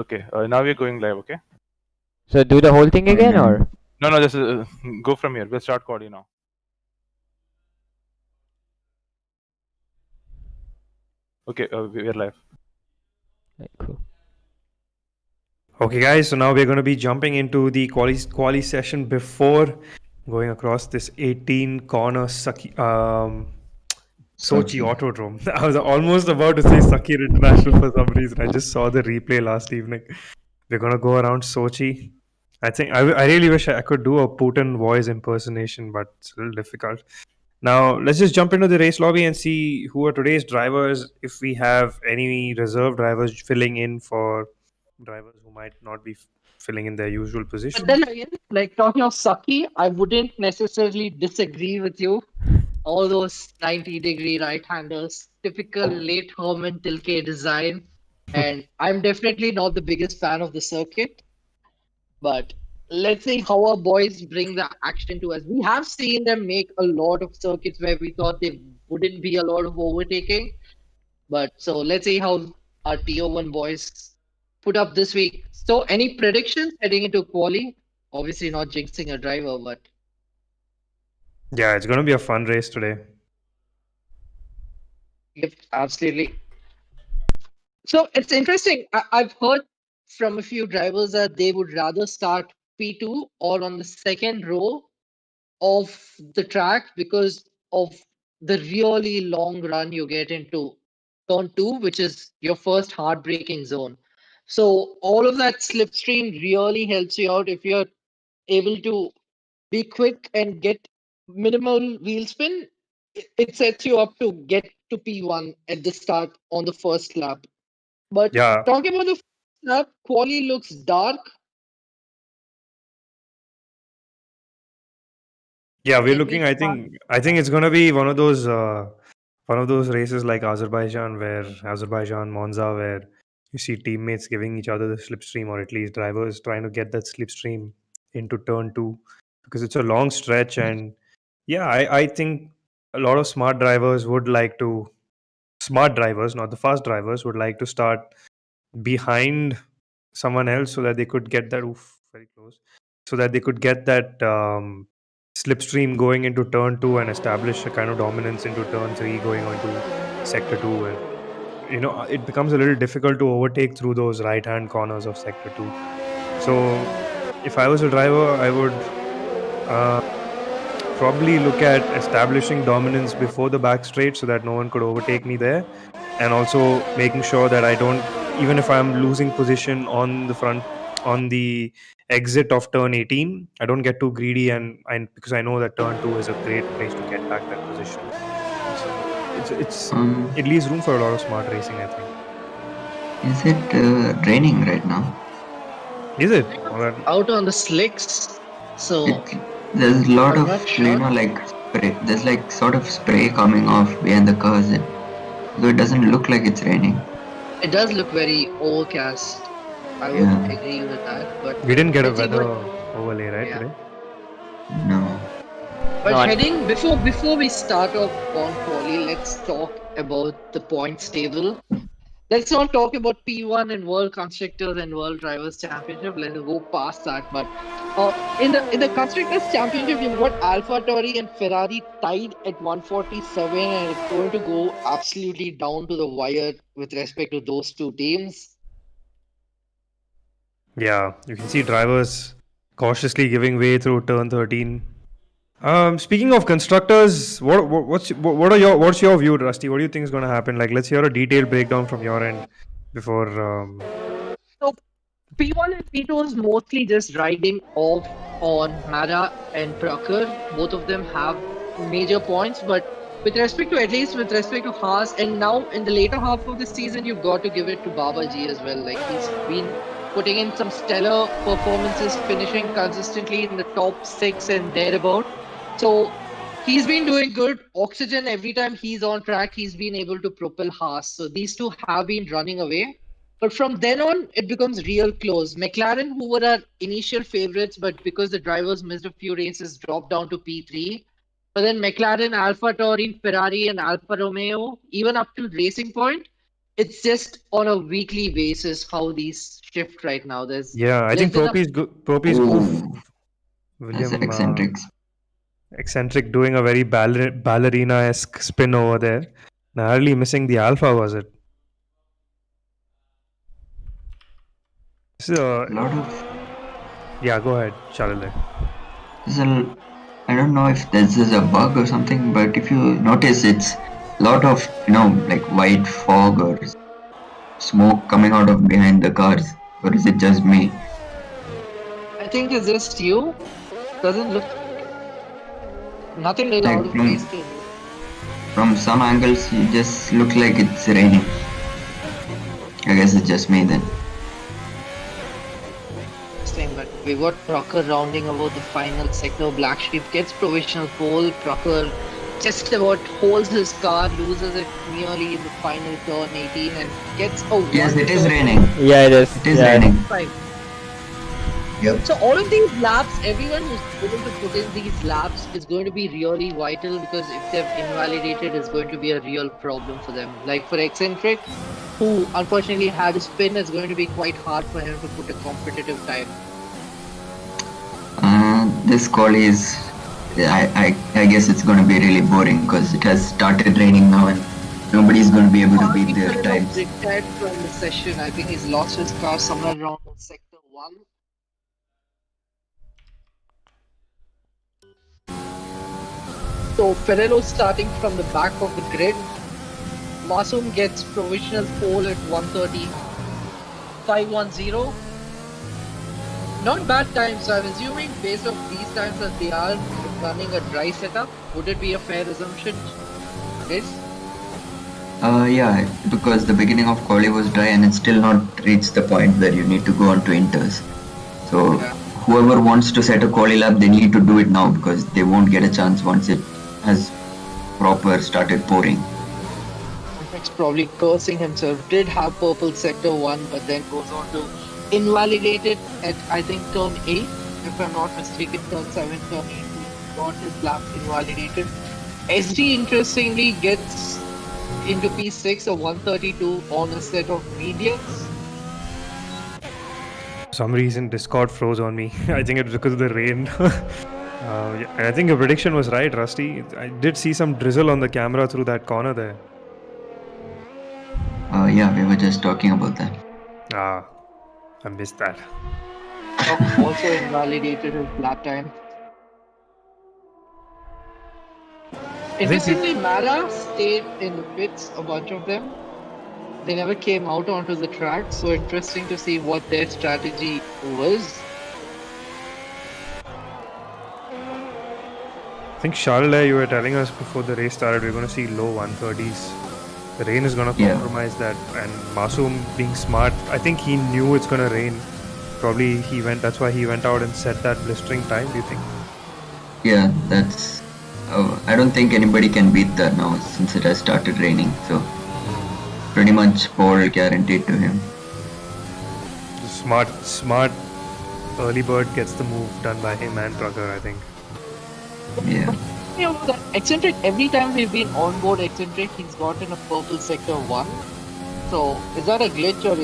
Okay, now we're going live, okay? So do the whole thing again, or? No, just go from here. We'll start calling now. Okay, we're live. Right, cool. Okay, guys, so now we're going to be jumping into the quali session before going across this 18 corner Sochi Autodrome. I was almost about to say Sakir International for some reason. I just saw the replay last evening. We're going to go around Sochi. I think I really wish I could do a Putin voice impersonation, but it's a little difficult. Now, let's just jump into the race lobby and see who are today's drivers. If we have any reserve drivers filling in for drivers who might not be filling in their usual But position. then again, like talking of Saki, I wouldn't necessarily disagree with you. All those 90-degree right-handers, typical late Herman Tilke design. And I'm definitely not the biggest fan of the circuit. But let's see how our boys bring the action to us. We have seen them make a lot of circuits where we thought there wouldn't be a lot of overtaking. But so let's see how our Tier 1 boys put up this week. So any predictions heading into quali? Obviously not jinxing a driver, but Yeah, it's going to be a fun race today. yep, absolutely. So it's interesting. I've heard from a few drivers that they would rather start P2 or on the second row of the track because of the really long run you get into turn 2, which is your first heartbreaking zone. So all of that slipstream really helps you out if you're able to be quick and get minimal wheel spin. It sets you up to get to P1 at the start on the first lap. But Yeah, talking about the first lap, quali looks dark. yeah, we're At looking. least I think it's going to be one of those races like Azerbaijan, Monza, where you see teammates giving each other the slipstream, or at least drivers trying to get that slipstream into turn 2, because it's a long stretch. And yeah, I think a lot of smart drivers, not the fast drivers, would like to start behind someone else so that they could get that very close, so that they could get that slipstream going into turn 2 and establish a kind of dominance into turn 3 going on to sector 2, where it becomes a little difficult to overtake through those right hand corners of sector 2. So if I was a driver, I would uh, probably look at establishing dominance before the back straight so that no one could overtake me there, and also making sure that I don't, even if I'm losing position on the front, on the exit of turn 18, I don't get too greedy, and because I know that turn 2 is a great place to get back that position. So it leaves room for a lot of smart racing, I think. Is it raining right now? Is it? out on the slicks. So There's a lot I'm of, not sure. like spray. There's like sort of spray coming off behind the cars. So it doesn't look like it's raining. It does look very overcast. I would Yeah. agree with that. But We didn't get a let's see weather what. overlay, right, Yeah. today? No. But No, heading before we start off on quali, let's talk about the points table. Let's not talk about P1 and World Constructors and World Drivers Championship. Let's go past that. But in the Constructors Championship, you've got AlphaTauri and Ferrari tied at 147, and it's going to go absolutely down to the wire with respect to those two teams. Yeah, you can see drivers cautiously giving way through turn 13. Speaking of constructors, what's your view, Rusty? What do you think is going to happen? Like, let's hear a detailed breakdown from your end before. So P1 and P2 is mostly just riding off on Mara and Prakhar. Both of them have major points, but with respect to, at least with respect to Haas, and now in the later half of the season, you've got to give it to Babaji as well. Like he's been putting in some stellar performances, finishing consistently in the top 6 and thereabout. So he's been doing good. Oxygen, every time he's on track, he's been able to propel Haas. So these two have been running away. But from then on, it becomes real close. McLaren, who were our initial favorites, but because the drivers missed a few races, dropped down to P3. But then McLaren, Alpha Tauri, Ferrari, and Alfa Romeo, even up to Racing Point, it's just on a weekly basis how these shift right now. There's Yeah, I think less than a Propi's goof. Ooh, that's William eccentrics. Eccentric doing a very ballerina-esque spin over there. Narrowly missing the alpha, was it? So, A lot of yeah, go ahead, Charlie. there's a I don't know if this is a bug or something, but if you notice, it's a lot of like white fog or smoke coming out of behind the cars, or is it just me? I think it's just you. Doesn't look nothing is out Like of place to from some angles, you just look like it's raining. I guess it's just me then. thing, but we got Procker rounding about the final sector. Black Sheep gets provisional pole. Procker just about holds his car, loses it nearly in the final turn 18, and gets a Yes, it is 130. raining. Yeah, it is. It is Yeah. raining. Fine. Yep. So all of these laps, everyone who's able to put in these laps is going to be really vital, because if they've invalidated, it's going to be a real problem for them. Like for Eccentric, who unfortunately had a spin, it's going to be quite hard for him to put a competitive time. This call is, I guess it's going to be really boring because it has started raining now and nobody's going to be able to beat their times. Retired from the session. I think he's lost his car somewhere around sector 1. So Ferrero starting from the back of the grid. Masoom gets provisional pole at 130. 510. Not bad times. So I'm assuming based on these times that they are running a dry setup. Would it be a fair assumption? Yes. Yeah, because the beginning of quali was dry and it's still not reached the point where you need to go on to inters. So Yeah. whoever wants to set a quali lap, they need to do it now because they won't get a chance once it has proper started pouring. It's probably cursing himself. Did have purple sector 1, but then goes on to invalidate it at I think turn 8, if I'm not mistaken, turn 7, turn 8. Got his lap invalidated. SG interestingly gets into P6 a 132 on a set of mediums. For some reason, Discord froze on me. I think it's because of the rain. Yeah, and I think your prediction was right, Rusty. I did see some drizzle on the camera through that corner there. Yeah, we were just talking about that. Ah, I missed that. Also invalidated his lap time. Interestingly, Mara stayed in the pits, a bunch of them. They never came out onto the track, so interesting to see what their strategy was. I think Charles, you were telling us before the race started, we're going to see low 130s. The rain is going to Yeah. compromise that. And Masoom being smart, I think he knew it's going to rain. Probably that's why he went out and set that blistering time, do you think? Yeah, that's. I don't think anybody can beat that now since it has started raining. So pretty much pole guaranteed to him. Smart early bird gets the move done by him and Trucker, I think. Yeah. You know, that Eccentric, every time we've been on board Eccentric, he's gotten a purple sector 1. So, is that a glitch, or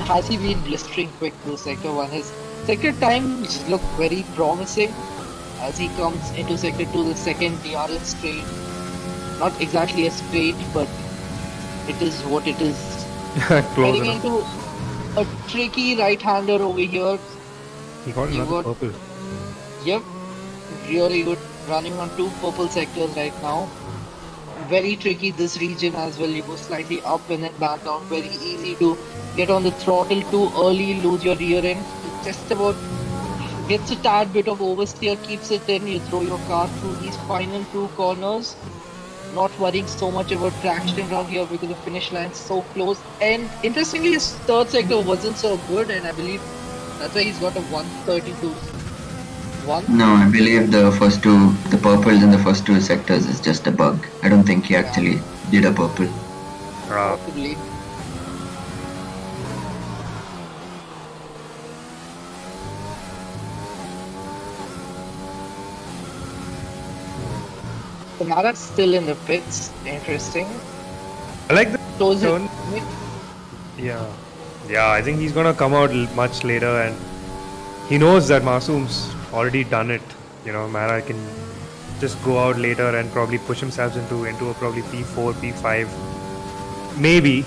has he been blistering quick through sector 1? His sector times look very promising as he comes into sector 2, the second DRS straight. Not exactly a straight, but it is what it is. Close Heading enough. into a tricky right-hander over here. He got You another got- purple. Yep, really good, running on 2 purple sectors right now. Very tricky this region as well. You go slightly up and then back down. Very easy to get on the throttle too early, lose your rear end. Just about gets a tad bit of oversteer, keeps it in. You throw your car through these final 2 corners. Not worrying so much about traction around here because the finish line's so close. And interestingly, his third sector wasn't so good, and I believe that's why he's got a 132. 1. No, I believe the purples in the first two sectors is just a bug. I don't think he actually did a purple. Possibly. Sonara's still in the pits. Interesting. I like the close it. Turn. Yeah. Yeah, I think he's gonna come out much later, and he knows that Masoom's already done it. You know, Mara can just go out later and probably push himself into a probably P4, P5, maybe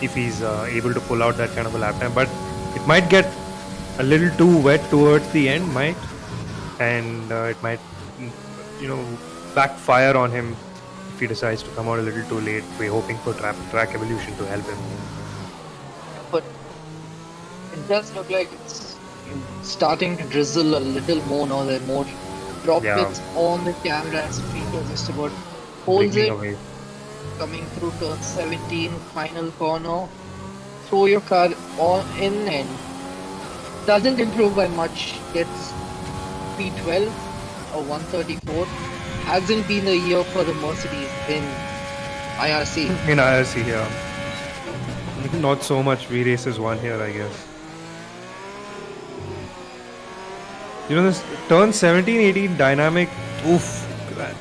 if he's able to pull out that kind of a lap time. But it might get a little too wet towards the end, and it might, mm, you know, backfire on him if he decides to come out a little too late. We're hoping for track evolution to help him. But it does look like it's starting to drizzle a little more now. There are more droplets on the camera as Peter just about holds Wiggling it, away. coming through turn 17, final corner. Throw your car on in and doesn't improve by much. Gets P12 or 134. Hasn't been a year for the Mercedes in IRC. In IRC here. Not so much V races won here, I guess. You know, this turn 17, 18 dynamic. Oof. Look at that.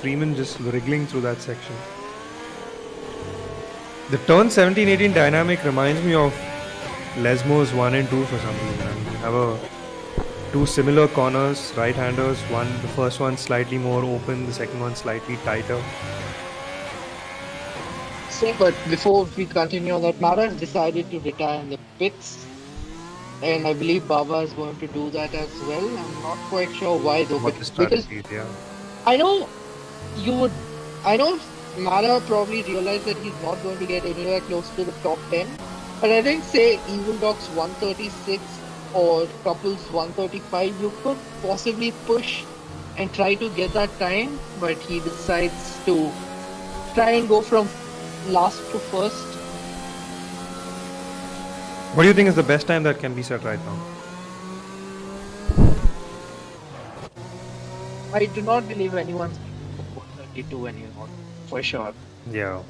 Freeman just wriggling through that section. The turn 17, 18 dynamic reminds me of Lesmo's 1 and 2 for some reason. You have two similar corners, right-handers. The first one slightly more open, the second one slightly tighter. So, but before we continue on that, Mara has decided to retire in the pits. And I believe Baba is going to do that as well. I'm not quite sure why though. What the Because strategy is, yeah. I know Mara probably realized that he's not going to get anywhere close to the top 10. But I think, say, Evil Dogs 136 or Couples 135, you could possibly push and try to get that time. But he decides to try and go from last to first. What do you think is the best time that can be set right now? I do not believe anyone's 132 anymore, for sure. Yeah.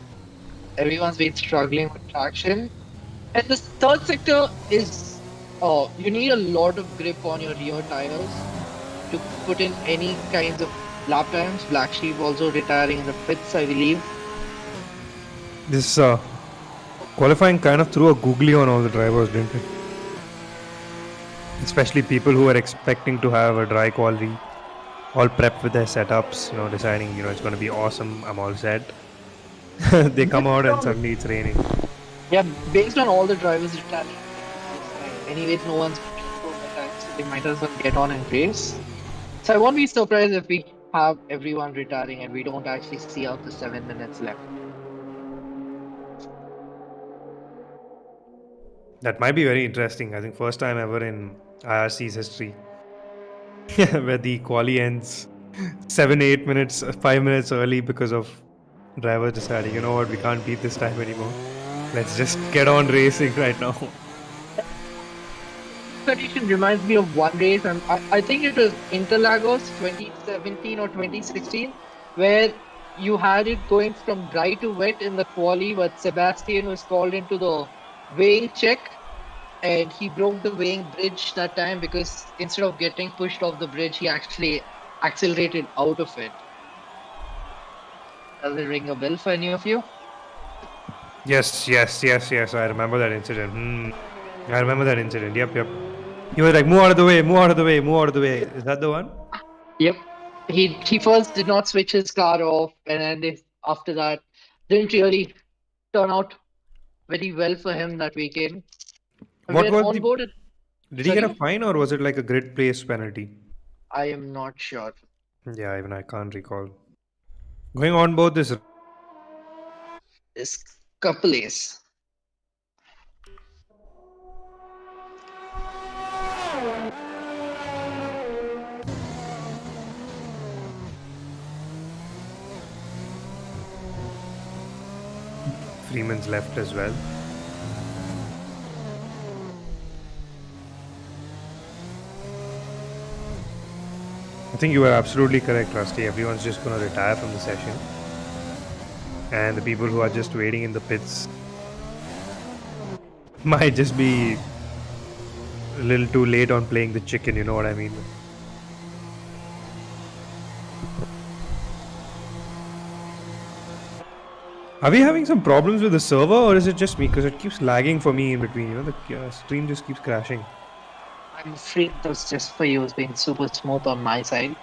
Everyone's been struggling with traction. And the third sector is, you need a lot of grip on your rear tires to put in any kinds of lap times. Black Sheep also retiring in the pits, I believe. This qualifying kind of threw a googly on all the drivers, didn't it? Especially people who were expecting to have a dry quality, all prepped with their setups, you know, deciding, you know, it's going to be awesome, I'm all set. They come out and suddenly it's raining. Yeah, based on all the drivers retiring. Anyways, no one's for the time, so they might as well get on and race. So I won't be surprised if we have everyone retiring and we don't actually see out the 7 minutes left. That might be very interesting. I think first time ever in IRC's history where the quali ends 7, 8 minutes, 5 minutes early because of drivers deciding, you know what, we can't beat this time anymore. Let's just get on racing right now. Condition reminds me of one race, and I think it was Interlagos 2017 or 2016, where you had it going from dry to wet in the quali, but Sebastian was called into the weighing check, and he broke the weighing bridge that time because instead of getting pushed off the bridge, he actually accelerated out of it. Does it ring a bell for any of you? Yes. I remember that incident. I remember that incident. Yep. He was like, move out of the way. Is that the one? Yep. He first did not switch his car off, and then after that didn't really turn out very well for him that weekend. What was on board? Did he get a fine or was it like a grid place penalty? I am not sure. Yeah, even I can't recall. Going on board this This couple is. Freeman's left as well. I think you are absolutely correct, Rusty. Everyone's just going to retire from the session. And the people who are just waiting in the pits might just be a little too late on playing the chicken, you know what I mean? Are we having some problems with the server, or is it just me? Because it keeps lagging for me in between. You know, the stream just keeps crashing. I'm afraid that's just for you. It's been super smooth on my side.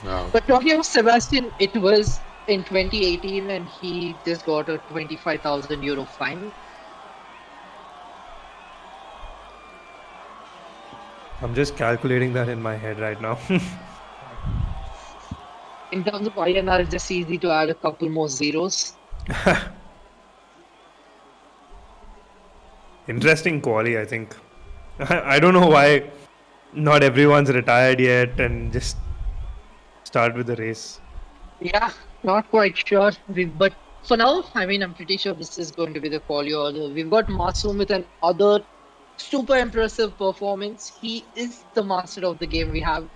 Wow. But talking about Sebastian, it was in 2018 and he just got a 25,000 euro fine. I'm just calculating that in my head right now. In terms of INR, it's just easy to add a couple more zeros. Interesting quali, I think. I don't know why not everyone's retired yet and just start with the race. Yeah, not quite sure. But for now, I mean, I'm pretty sure this is going to be the quali order. We've got Masoom with another super impressive performance. He is the master of the game. We have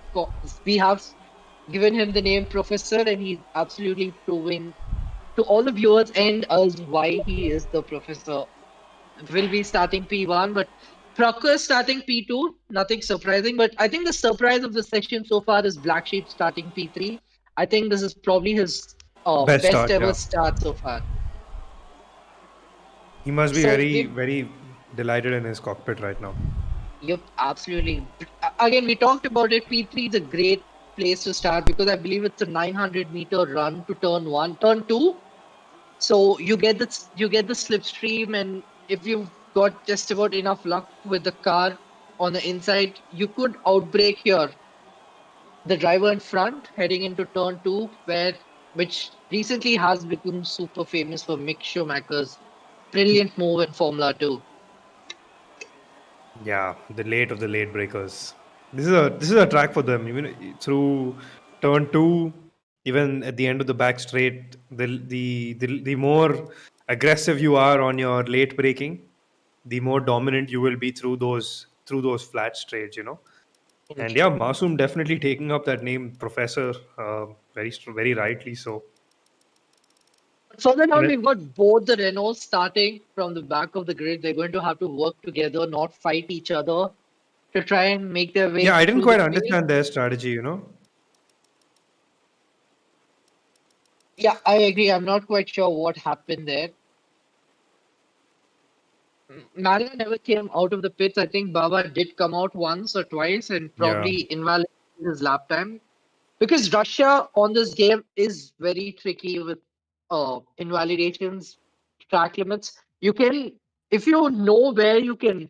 given him the name Professor, and he's absolutely proving to all the viewers and us why he is the Professor. Will be starting P1, but Procker starting P2. Nothing surprising, but I think the surprise of the session so far is Black Sheep starting P3. I think this is probably his Best best start, ever yeah. start so far. He must be So very, very delighted in his cockpit right now. Yep, absolutely. Again, we talked about it. P3 is a great place to start because I believe it's a 900-meter run to turn 2. So you get the slipstream, and if you've got just about enough luck with the car on the inside, you could outbrake here the driver in front heading into turn 2, which recently has become super famous for Mick Schumacher's brilliant move in Formula 2. Yeah, the late of the late breakers. This is a track for them. Even through turn 2, even at the end of the back straight, the more aggressive you are on your late braking, the more dominant you will be through those flat straights. You know. And yeah, Masoom definitely taking up that name, Professor, very rightly so. Further down, And we've got both the Renaults starting from the back of the grid. They're going to have to work together, not fight each other, to try and make their way yeah, I didn't through the quite field. understand their strategy. You know. Yeah, I agree. I'm not quite sure what happened there. Mario never came out of the pits. I think Baba did come out once or twice and probably invalidated his lap time. Because Russia on this game is very tricky with invalidations, track limits. You can, if you know where you can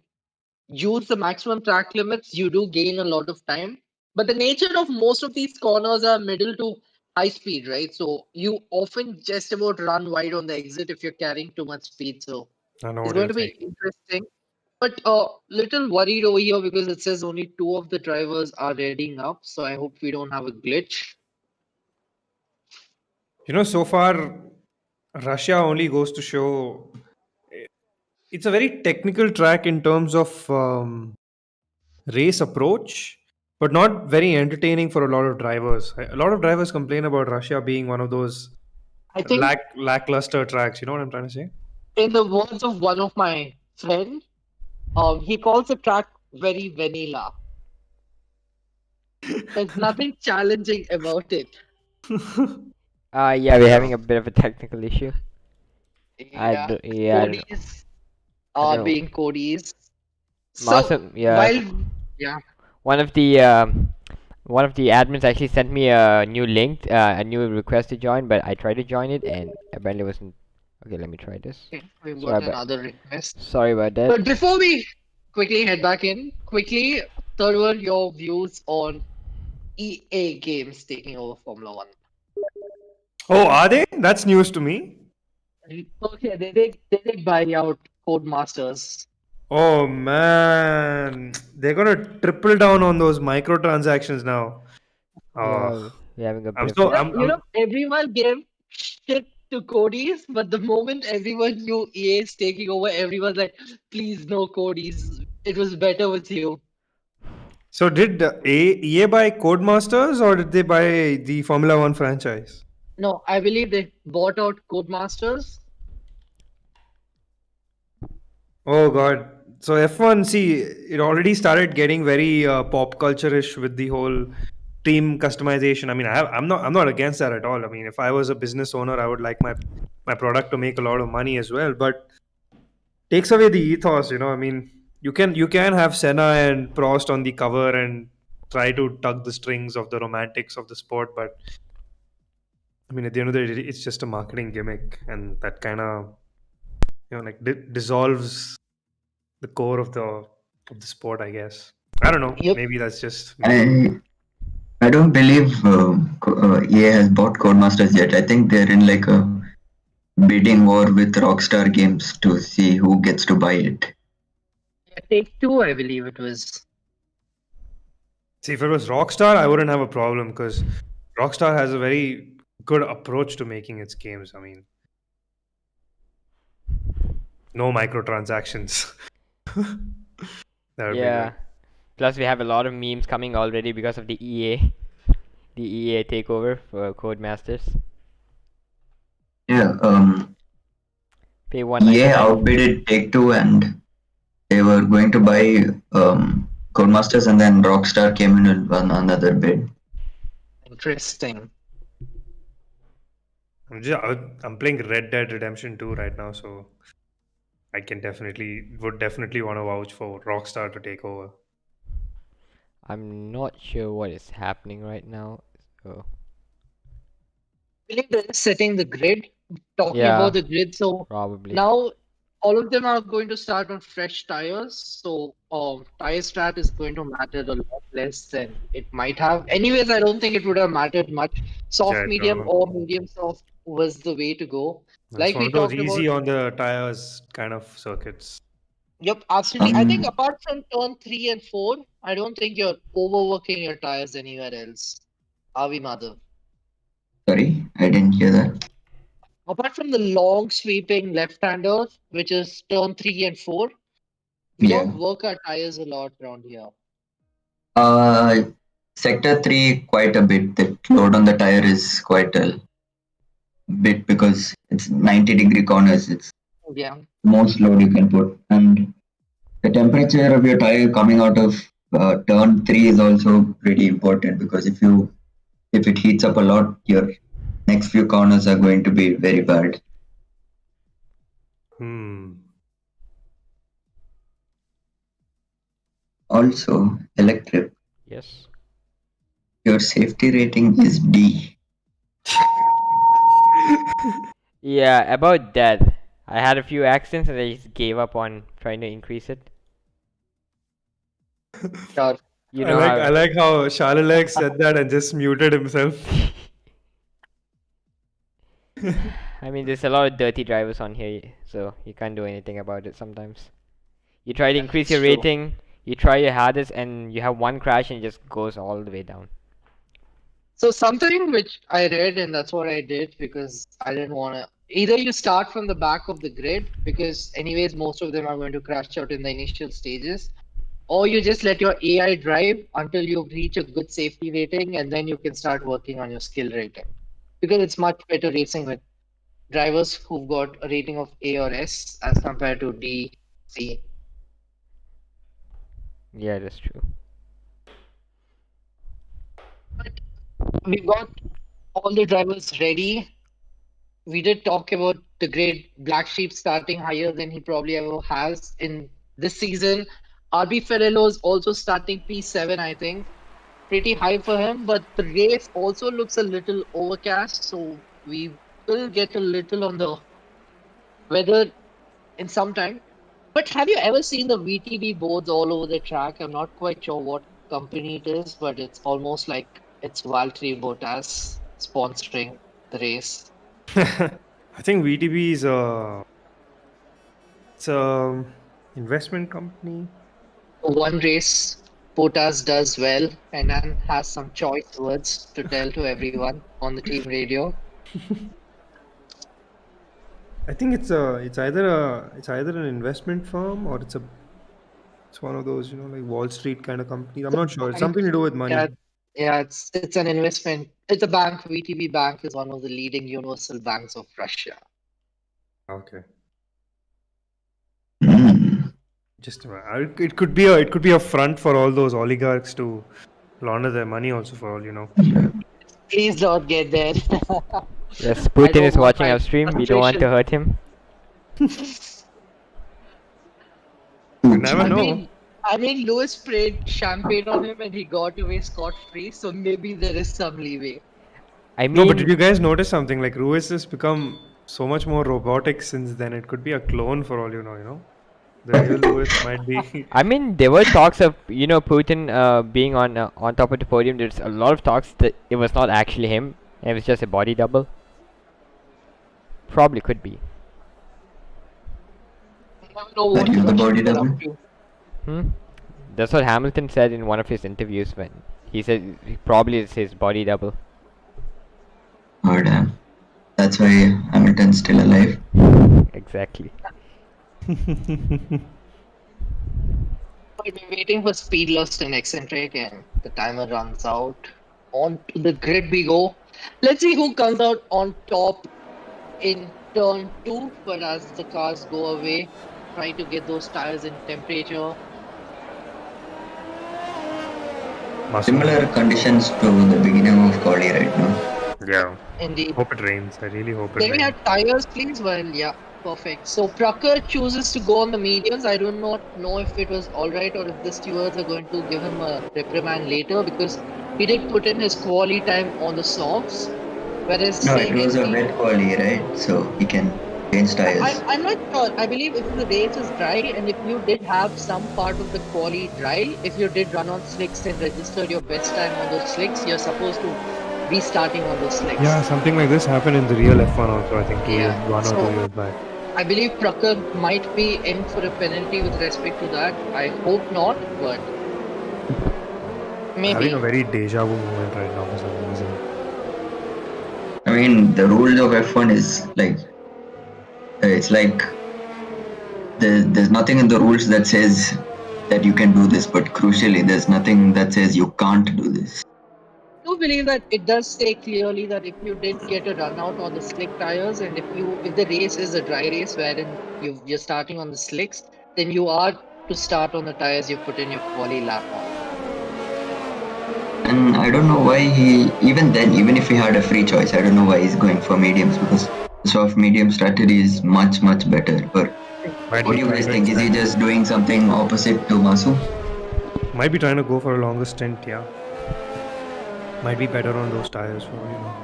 use the maximum track limits, you do gain a lot of time. But the nature of most of these corners are middle to high speed, right? So you often just about run wide on the exit if you're carrying too much speed. So I know it's what going you're to be saying. interesting. But little worried over here because it says only 2 of the drivers are readying up. So I hope we don't have a glitch. You know, so far, Russia only goes to show it's a very technical track in terms of race approach, but not very entertaining for a lot of drivers. A lot of drivers complain about Russia being one of those I think, lackluster tracks. You know what I'm trying to say? in the words of one of my friends, he calls the track very vanilla. There's nothing challenging about it. Yeah, we're having a bit of a technical issue. Yeah, I don't know. Cody's I are don't know. being Cody's. So Master, yeah, yeah, one of the admins actually sent me a new link, a new request to join, but I tried to join it and apparently wasn't. Okay, let me try this. okay, we've Sorry got about, another request. sorry about that. But before we quickly head back in, third one, your views on EA games taking over Formula One. Oh, are they? That's news to me. Okay, they did buy out Codemasters. Oh man, they're gonna triple down on those microtransactions now. Yeah, we're having a I'm bit of. so Everyone gave shit to Cody's, but the moment everyone knew EA is taking over, everyone's like, please no Cody's. It was better with you. So did EA buy Codemasters or did they buy the Formula One franchise? No, I believe they bought out Codemasters. Oh god. So F1, see, it already started getting very pop culture-ish with the whole team customization. I mean, I'm not against that at all. I mean, if I was a business owner, I would like my my product to make a lot of money as well, but takes away the ethos. I mean, you can have Senna and Prost on the cover and try to tug the strings of the romantics of the sport, but I mean, at the end of the day, it's just a marketing gimmick, and that kind of like dissolves the core of the sport, I guess. I don't know. Yep. Maybe that's just me. I don't believe EA has bought Codemasters yet. I think they're in like a bidding war with Rockstar Games to see who gets to buy it. Take-Two, I believe it was. See, if it was Rockstar, I wouldn't have a problem because Rockstar has a very good approach to making its games. I mean, no microtransactions. That would be Yeah. good. Plus, we have a lot of memes coming already because of the EA takeover for Codemasters. Yeah, Pay EA $1.99. outbidded Take-Two and they were going to buy Codemasters, and then Rockstar came in with another bid. Interesting. I'm playing Red Dead Redemption 2 right now, so I would definitely want to vouch for Rockstar to take over. I'm not sure what is happening right now. So I believe they're setting the grid, talking yeah, about the grid. So probably. now all of them are going to start on fresh tires. So tire strat is going to matter a lot less than it might have. Anyways, I don't think it would have mattered much. Soft Yeah, medium or medium soft was the way to go. it's Like one we of those talked about. easy on the tires kind of circuits. Yep, absolutely. I think Um, apart from turn 3 and 4, I don't think you're overworking your tires anywhere else. Are we, Madhav? sorry, I didn't hear that. Apart from the long sweeping left-hander, which is turn 3 and 4, we Yeah. don't work our tires a lot around here. Sector 3 quite a bit. The load on the tire is quite a bit because it's 90-degree corners. It's Yeah. most load you can put, and the temperature of your tire coming out of turn 3 is also pretty important because if it heats up a lot, your next few corners are going to be very bad. Also, electric, Yes. your safety rating is D. Yeah, about that. I had a few accidents and I just gave up on trying to increase it. Sure. You know how I like how Shalilek said that and just muted himself. I mean, there's a lot of dirty drivers on here, so you can't do anything about it sometimes. You try to increase your true. rating, you try your hardest, and you have one crash and it just goes all the way down. So something which I read, and that's what I did because I didn't want to. Either you start from the back of the grid, because anyways, most of them are going to crash out in the initial stages, or you just let your AI drive until you reach a good safety rating, and then you can start working on your skill rating. Because it's much better racing with drivers who've got a rating of A or S as compared to D, C. Yeah, that's true. But we've got all the drivers ready. We did talk about the great Black Sheep starting higher than he probably ever has in this season. RB Ferrello's also starting P7, I think. Pretty high for him, but the race also looks a little overcast, so we will get a little on the weather in some time. But have you ever seen the VTB boards all over the track? I'm not quite sure what company it is, but it's almost like it's Valtteri Bottas sponsoring the race. I think VTB is it's a investment company. One race Bottas does well and then has some choice words to tell to everyone on the team radio. I think it's either an investment firm or it's one of those like Wall Street kind of companies. I'm not sure. It's something to do with money. Yeah, it's an investment. It's a bank. VTB Bank is one of the leading universal banks of Russia. Okay. Mm. Just it could be a front for all those oligarchs to launder their money also for all you know. Please don't get there. Yes, I Putin don't is want watching my our stream. We don't want to concentration. hurt him. You never I Putin. know. mean, Lewis sprayed champagne on him and he got away scot-free, so maybe there is some leeway. I No, but did mean, you guys notice something? Like Ruiz has become so much more robotic since then. It could be a clone for all you know, you know? The real Lewis might be. there were talks of Putin being on top of the podium. There's a lot of talks that it was not actually him. It was just a body double. Probably could be. You never know Are what you the body Russians are double? up to. Hmm. That's what Hamilton said in one of his interviews when he said probably it's his body double. Oh damn. That's why Hamilton's still alive. Exactly. We're waiting for Speedlust and Eccentric, and the timer runs out. On to the grid we go. Let's see who comes out on top in turn 2 for as the cars go away. Try to get those tires in temperature. Similar conditions to the beginning of Quali right now. Yeah. Indeed. Hope it rains. I really hope it Can we rains. have tires, please? Well, yeah, perfect. So Prakhar chooses to go on the mediums. I do not know if it was alright or if the stewards are going to give him a reprimand later because he did put in his quali time on the softs. Whereas No, it saying was if a he wet Quali, right? So he can change tires. I'm not sure. I believe if the race is dry and if you did have some part of the quali dry, if you did run on slicks and registered your best time on those slicks, you're supposed to be starting on those slicks. Yeah, something like this happened in the real F1 also, I think Yeah, 1 or 2 so- years back. I believe Prakhar might be in for a penalty with respect to that. I hope not, but maybe. Having a very deja vu moment right now for some reason. I mean, the rules of F1 is like, it's like there's nothing in the rules that says that you can do this, but crucially, there's nothing that says you can't do this. I do believe that it does say clearly that if you did get a run out on the slick tires and if the race is a dry race wherein you're starting on the slicks, then you are to start on the tires you put in your quali lap on. And I don't know why even then, even if he had a free choice, I don't know why he's going for mediums because the soft medium strategy is much, much better. But Might what be do you trying guys to think? Is he extend. just doing something opposite to Masu? Might be trying to go for a longer stint, yeah. Might be better on those tires for all you know.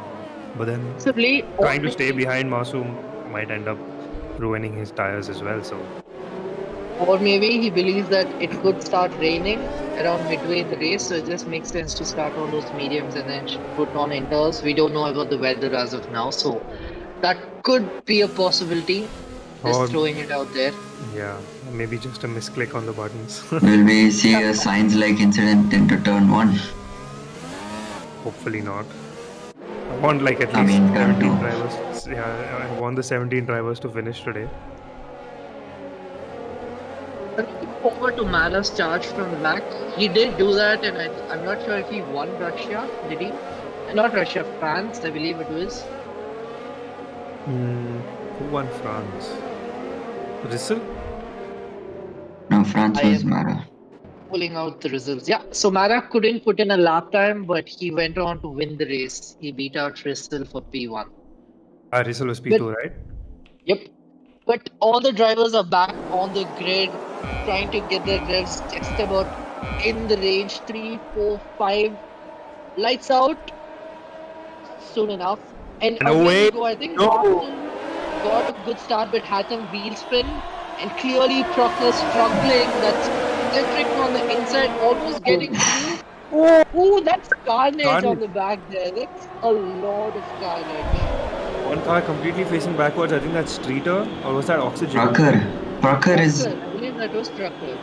But then Possibly, trying to stay behind Masoom might end up ruining his tires as well. So or maybe he believes that it could start raining around midway in the race, so it just makes sense to start on those mediums and then put on inters. We don't know about the weather as of now, so that could be a possibility. Just Or- throwing it out there. yeah, maybe just a misclick on the buttons. Will we see a signs-like incident into turn 1? Hopefully not. I want like at I least mean, turn 17 two. drivers. Yeah, I want the 17 drivers to finish today. Looking forward to Mara's charge from the back. He did do that, and I'm not sure if he won Russia. Did he? Not Russia, France, I believe it was. Who won France? Russell? No, France I was am- Mara. Pulling out the results. Yeah, so Mara couldn't put in a lap time, but he went on to win the race. He beat out Russell for P1. Russell was P2, right? Yep. But all the drivers are back on the grid, trying to get their revs just about in the range 3, 4, 5. Lights out soon enough. And And away away we go. I think go. Martin got a good start, but had some wheel spin. And clearly Proctor struggling. That's electric on the inside, almost getting through. Oh, that's carnage on the back there. That's a lot of carnage. One car completely facing backwards. I think that's Streeter, or was that Oxygen? Prakhar is. Trucker, I believe that was Trucker.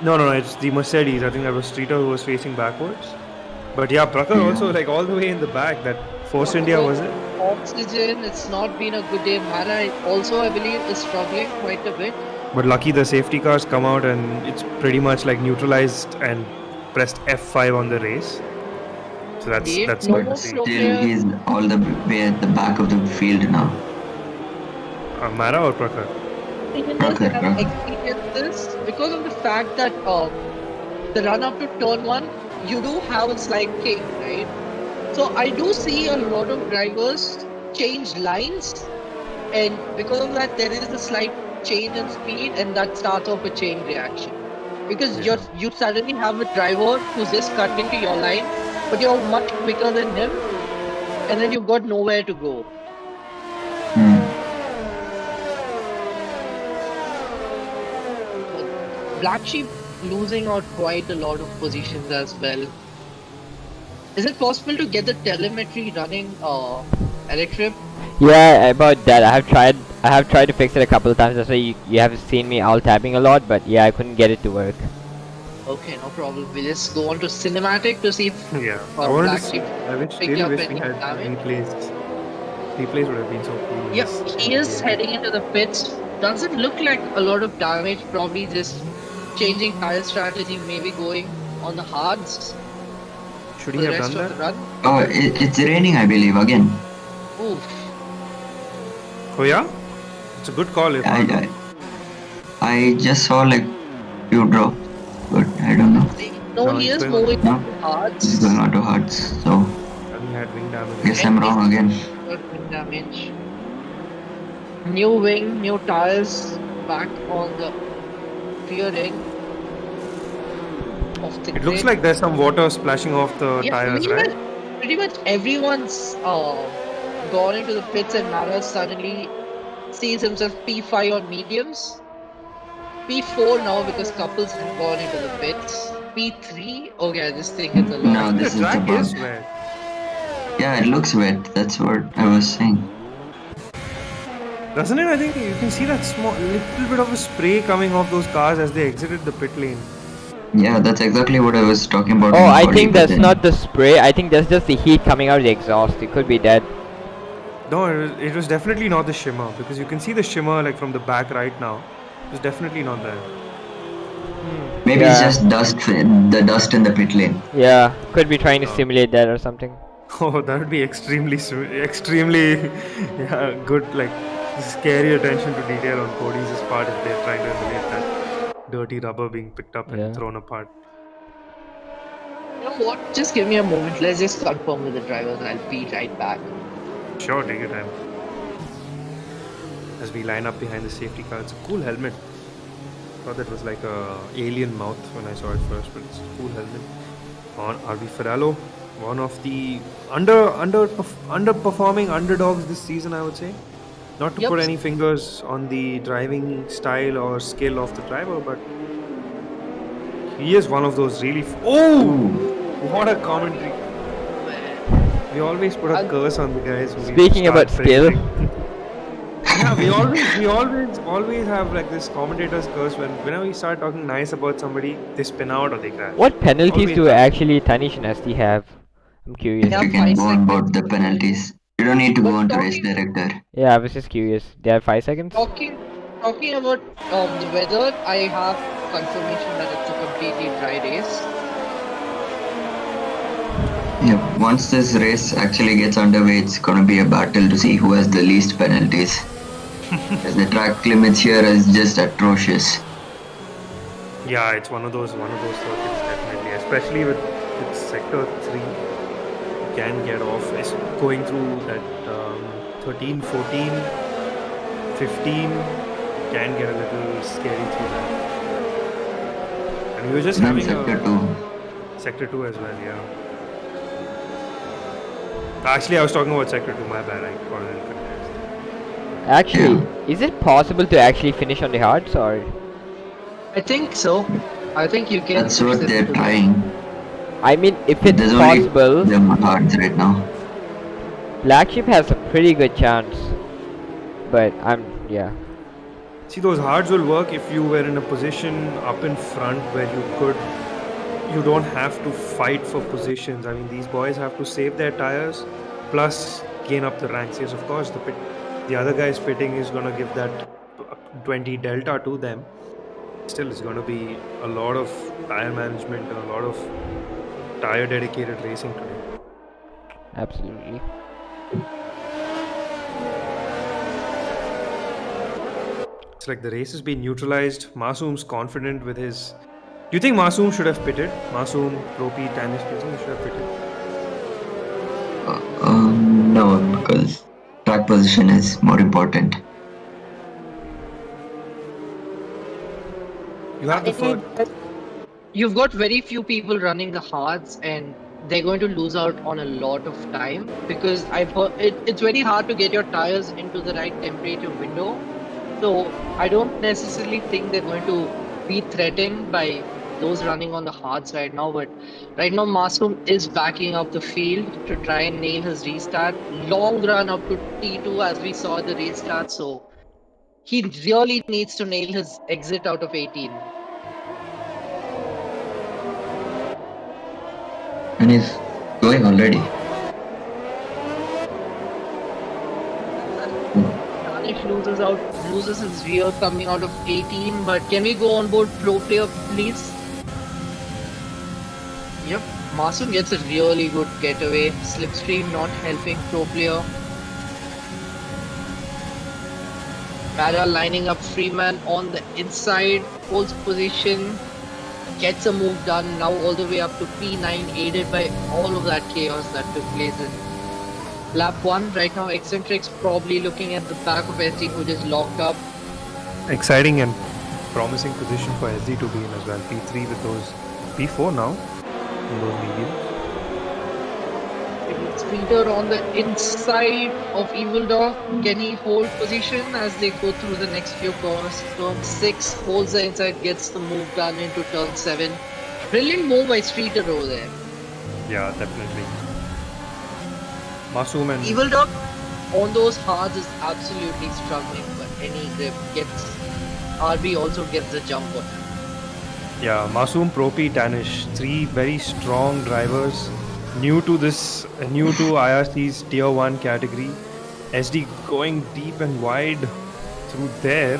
No, it's the Mercedes. I think that was Streeter who was facing backwards. But yeah, Prakhar Yeah. also like all the way in the back. That Force India was it? Oxygen, it's not been a good day. Mara also, I believe, is struggling quite a bit. But lucky the safety cars come out and it's pretty much like neutralized and pressed F5 on the race. So that's Indeed. that's No good more to see. slow Still, player. he's all the way at the back of the field now. Mara or Prakhar? Even those that have Prakhar. experienced this, because of the fact that the run up to turn 1, you do have a slight kick, right? So I do see a lot of drivers change lines, and because of that, there is a slight change in speed, and that starts off a chain reaction. Because Yeah. you suddenly have a driver who's just cut into your line, but you're much quicker than him, and then you've got nowhere to go. Hmm. Black Sheep losing out quite a lot of positions as well. Is it possible to get the telemetry running Electrip? Yeah, about that. I have tried to fix it a couple of times. That's why you have seen me alt tabbing a lot. But yeah, I couldn't get it to work. Okay, no problem. We just go on to cinematic to see if Yeah. I wanted to Black see. Sheep I picked really up wish we any had damage. replays. Replays would have been so cool. Yep, he is heading into the pits. Doesn't look like a lot of damage. Probably just changing tire strategy, maybe going on the hards Should for he the have rest done of the that? run. Oh, it's raining, I believe, again. Oof. Oh yeah, it's a good call. If I just saw like few drops, but I don't know. No, No, he he's is going on. moving No, on to hards. it's going on to hearts, so he had wing damage. guess I'm wrong again. Got wing damage. New wing, new tires, back on the rear end of the It looks grid. like there's some water splashing off the Yeah, tires, right? pretty much everyone's gone into the pits, and Mara suddenly sees himself P5 on mediums. P4 now because couples have gone into the pits. P3, okay, I just think it's a lot. No, The this is the track bug. is wet. Yeah, it looks wet. That's what I was saying. Doesn't it? I think you can see that small little bit of a spray coming off those cars as they exited the pit lane. Yeah, that's exactly what I was talking about. Oh, in I quali, think but that's then- not the spray. I think that's just the heat coming out of the exhaust. It could be that. No, it was definitely not the shimmer because you can see the shimmer like from the back right now. It was definitely not there. Maybe it's Yeah. just dust, the dust in the pit lane. Yeah, could be trying to Oh. simulate that or something. Oh, that would be extremely, yeah, good. Like scary attention to detail on Cody's part if they're trying to emulate that dirty rubber being picked up and Yeah. thrown apart. You know what? Just give me a moment. Let's just confirm with the drivers. I'll be right back. Sure, take your time. As we line up behind the safety car, it's a cool helmet. Thought that was like a alien mouth when I saw it first, but it's a cool helmet. On RB Ferrallo, one of the underperforming underdogs this season, I would say. Not to Yep. put any fingers on the driving style or skill of the driver, but he is one of those really. What a commentary! We always put a curse on the guys. Who we Speaking start about skill. praising. Yeah, we always have like this commentator's curse whenever we start talking nice about somebody, they spin out or they crash. What penalties Always do happens. actually Tanish and Asti have? I'm curious. Yeah. You can go on about the penalties. You don't need to But go on to race talking- director. Yeah, I was just curious. They have 5 seconds? Talking about the weather, I have confirmation that it's a completely dry race. Yep. Once this race actually gets underway, it's gonna be a battle to see who has the least penalties. As the track limits here is just atrocious. Yeah, it's one of those circuits definitely, especially with sector 3. You can get off. It's going through that 13, 14, 15. Can get a little scary through that. And we were just Then having sector 2. sector 2 as well, yeah. Actually, I was talking about sector 2. My bad. I got a little confused. Actually, is it possible to actually finish on the hards or? I think so. I think you can. That's what they're trying. I mean, if it's There's only possible, them hards right now. Black Sheep has a pretty good chance. But yeah. See, those hards will work if you were in a position up in front where you don't have to fight for positions. I mean, these boys have to save their tires plus gain up the ranks. Yes, of course, the other guy's pitting is going to give that 20 delta to them. Still, it's going to be a lot of tire management and a lot of tire dedicated racing today. Absolutely. It's like the race has been neutralized. Masoom's confident with his. Do you think Masoom should have pitted? Masoom, Propi, Tanish, do you think he should have pitted? No, because track position is more important. You have the first. You've got very few people running the hards, and they're going to lose out on a lot of time because I've heard it's very hard to get your tires into the right temperature window. So I don't necessarily think they're going to be threatened by those running on the hards right now. But right now, Masoom is backing up the field to try and nail his restart. Long run up to T2 as we saw the restart. So he really needs to nail his exit out of 18. And he's going already. Danish loses his rear coming out of 18, but can we go on board pro player, please? Yep, Masoom gets a really good getaway. Slipstream not helping pro player. Mara lining up Freeman on the inside, holds position, gets a move done, now all the way up to P9, aided by all of that chaos that took place in lap 1. Right now, Eccentric's probably looking at the back of SD, who just locked up. Exciting and promising position for SD to be in as well. P3 with those. P4 now in those mediums. Streeter on the inside of Evil Dog. Can he hold position as they go through the next few corners? Turn 6 holds the inside, gets the move done into turn 7. Brilliant move by Streeter over there. Yeah, definitely. Masoom and Evil Dog on those hards is absolutely struggling, but any grip gets. RB also gets the jump on him. yeah, Masoom, Propi, Danish, 3 very strong drivers. New to IRC's Tier 1 category. SD going deep and wide through there.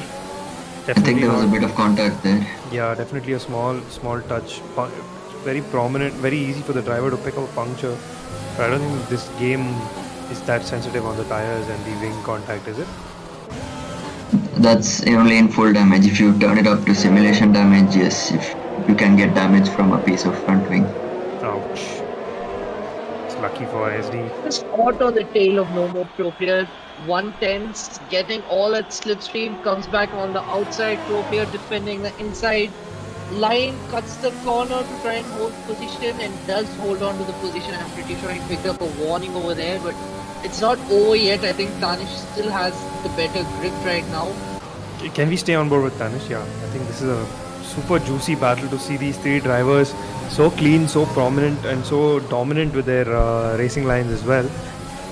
I think there was a bit of contact there. Yeah, definitely a small touch. Very prominent, very easy for the driver to pick up a puncture. But I don't think this game is that sensitive on the tires and the wing contact, is it? That's only in full damage. If you turn it up to simulation damage, yes, if you can get damage from a piece of front wing. Ouch. It's lucky for SD. Just caught on the tail of No More Pro Player. 110's getting all at Slipstream, comes back on the outside. Pro Player defending the inside line, cuts the corner to try and hold position, and does hold on to the position. I'm pretty sure he picked up a warning over there, but it's not over yet. I think Tanish still has the better grip right now. Can we stay on board with Tanish? Yeah, I think this is a super juicy battle to see these 3 drivers so clean, so prominent, and so dominant with their racing lines as well.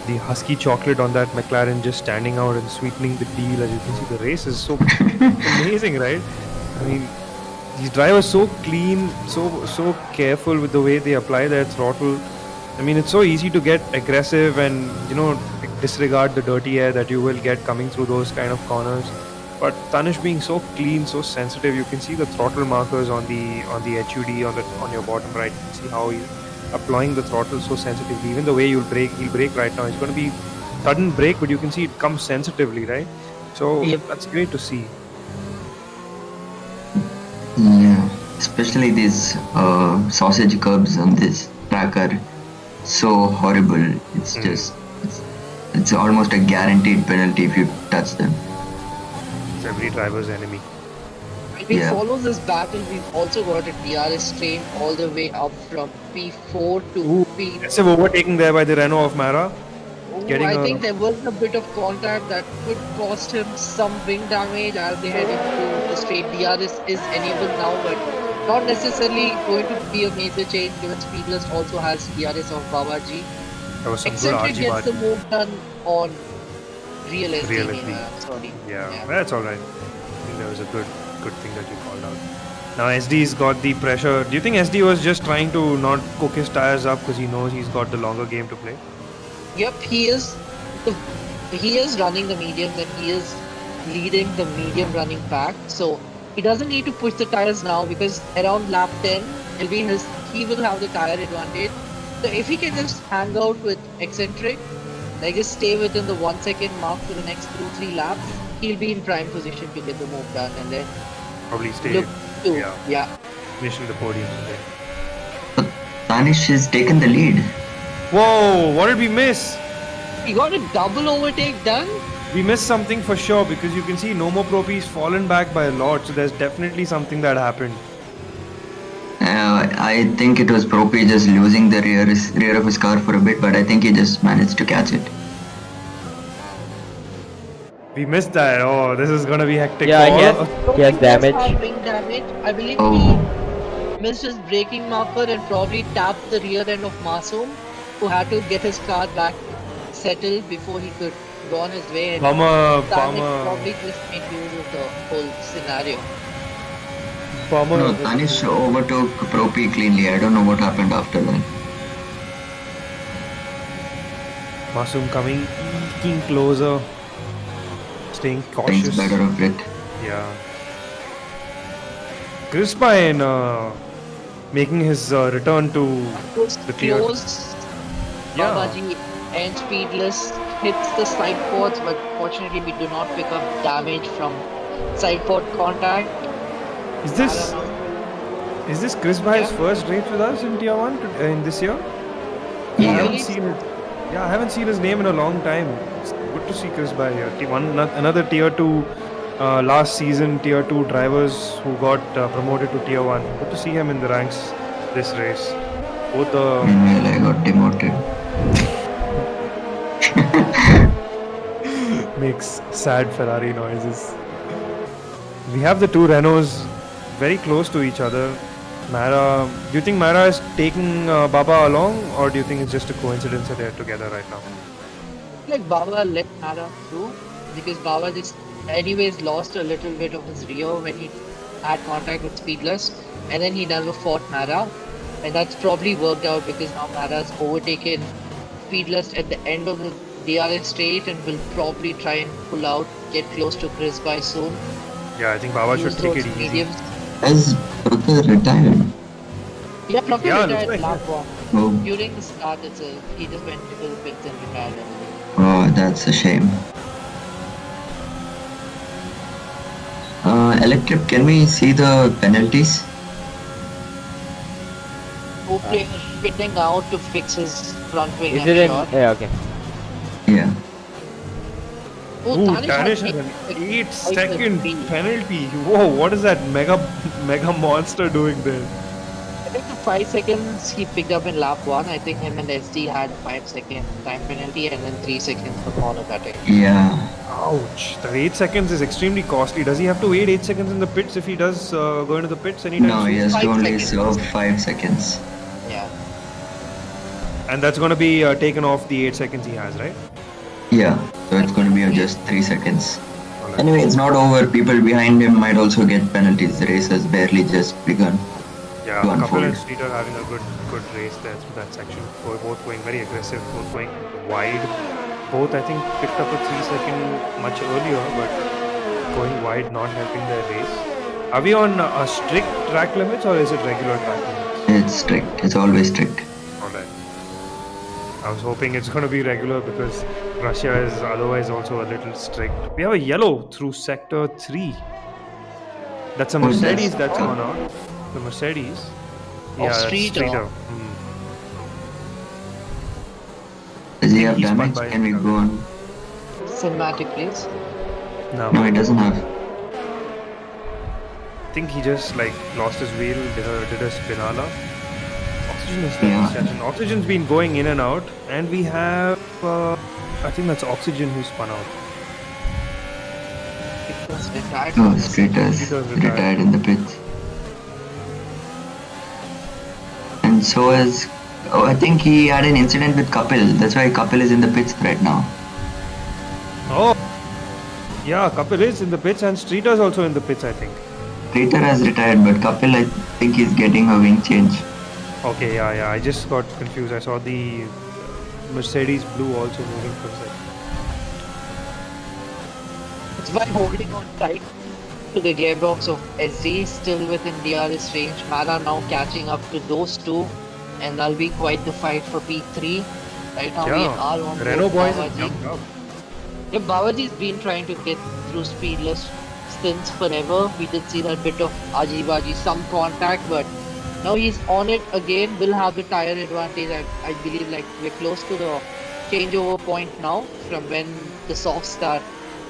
The husky chocolate on that McLaren just standing out and sweetening the deal. As you can see, the race is so amazing, right? I mean, these drivers so clean, so careful with the way they apply their throttle. I mean, it's so easy to get aggressive and disregard the dirty air that you will get coming through those kind of corners. But Tanish being so clean, so sensitive, you can see the throttle markers on the HUD on your bottom right. You can see how he's applying the throttle so sensitively. Even the way he'll brake right now. It's going to be sudden brake, but you can see it comes sensitively, right? So that's great to see. Yeah, especially these sausage curbs on this track are so horrible. It's just it's almost a guaranteed penalty if you touch them. It's every driver's enemy. If we follow this battle, we've also got a DRS train all the way up from P4 to P. Aggressive overtaking there by the Renault of Mara. I think there was a bit of contact that could cost him some wing damage as they head into the straight. DRS is enabled now, but not necessarily going to be a major change given Speedless also has DRS of Babaji. That was some Eccentric good gets RG the move done on Real SD. Sorry. Yeah, that's all right. I think that was a good thing that you called out. Now SD's got the pressure. Do you think SD was just trying to not cook his tires up because he knows he's got the longer game to play? Yep, he is running the mediums and he is leading the medium running pack. So he doesn't need to push the tires now because around lap 10 he will have the tire advantage. So if he can just hang out with Eccentric, like just stay within the 1 second mark for the next 2-3 laps, he'll be in prime position to get the move done and then probably stay. Look to finishing the podium today. Tanish has taken the lead. Whoa, what did we miss? He got a double overtake done. We missed something for sure because you can see No More Pro P's fallen back by a lot. So there's definitely something that happened. I think it was Propi just losing the rear of his car for a bit, but I think he just managed to catch it. We missed that. Oh, this is gonna be hectic. Yeah, for he all has, of- he has He does damage. have wing damage. I believe Oh. he missed his braking marker and probably tapped the rear end of Masoom, who had to get his car back settled before he could go on his way. And Bummer, Sonic bummer, probably just made use of the whole scenario. bummer. No, Tanish overtook Propi cleanly. I don't know what happened after that. Masoom coming, eking closer, staying Thinks cautious. better of it. Yeah. Chris Pine making his return to It was the tier. close. Yeah. Babaji and Speedless hits the side ports, but fortunately we do not pick up damage from side port contact. Is this Chris Bhai's Yeah. first race with us in Tier 1 in this year? I Yeah. haven't seen it. Yeah, I haven't seen his name in a long time. It's good to see Chris Bhai here. Another Tier 2 last season Tier 2 drivers who got promoted to Tier 1. Good to see him in the ranks this race. Both the Meanwhile, I got demoted. makes sad Ferrari noises. We have the two Renaults very close to each other. Mara, do you think Mara is taking Baba along, or do you think it's just a coincidence that they're together right now? Like Baba let Nara through because Baba just anyways lost a little bit of his rear when he had contact with Speedless, and then he never fought Mara, and that's probably worked out because now Mara's overtaken Speedless at the end of the DRS straight and will probably try and pull out, get close to Chris by soon. Yeah, I think Baba should Use take those it easy. mediums. Has Brother retired? Yeah, probably Yeah, retired looks like lap one. Oh, During the start itself, he just went into the pits and retired. oh, that's a shame. Electric, can we see the penalties? Co-player spinning out to fix his front wing. Is I'm it in? sure. Yeah, okay. Yeah. Oh, Ooh, Tanish Danish had has an eight 8-second seconds. penalty. Whoa, what is that mega monster doing there? I think the 5 seconds he picked up in lap 1, I think him and SD had 5-second time penalty and then 3 seconds for corner cutting. Yeah. Ouch. The 8 seconds is extremely costly. Does he have to wait 8 seconds in the pits if he does go into the pits anytime No, soon? he has to 5 only seconds. serve 5 seconds. Yeah. And that's going to be taken off the 8 seconds he has, right? Yeah, so it's going to be just 3 seconds. Alright. Anyway, it's not over. People behind him might also get penalties. The race has barely just begun. Yeah, to Kapil unfold. and Street are having a good race there through that section. Both going very aggressive, both going wide. Both, I think, picked up a 3-second much earlier, but going wide, not helping their race. Are we on strict track limits or is it regular track limits? It's strict. It's always strict. Alright. I was hoping it's going to be regular because Russia is otherwise also a little strict. We have a yellow through sector 3. That's a Oh, that's- Mercedes that's gone out. The Mercedes. That's Streeter. Streeter. Does he have He's spun damage? by Can we his go on? Cinematic, please. No, No, he doesn't have. I think he just like lost his wheel, did a spinala. Oxygen is there. Yeah. Session. Oxygen's been going in and out, and we have I think that's Oxygen who spun out. It was retired No, from this. Straight has Streeter's retired. retired in the pits. And so has. Oh, I think he had an incident with Kapil. That's why Kapil is in the pits right now. Oh, yeah, Kapil is in the pits, and Streeter's also in the pits, I think. Streeter has retired, but Kapil, I think he's getting a wing change. Okay, yeah, I just got confused. I saw the Mercedes blue also moving for a second. It's by holding on tight to the gearbox of SD, still within DRS range. Mara now catching up to those two, and that'll be quite the fight for P3. Right now we are Yeah, on Renault board boys have Babaji. jumped up. Yeah, Babaji's been trying to get through Speedless since forever. We did see that bit of Ajibaji, some contact, but Now he's on it again, will have the tire advantage. I believe like we're close to the changeover point now from when the softs start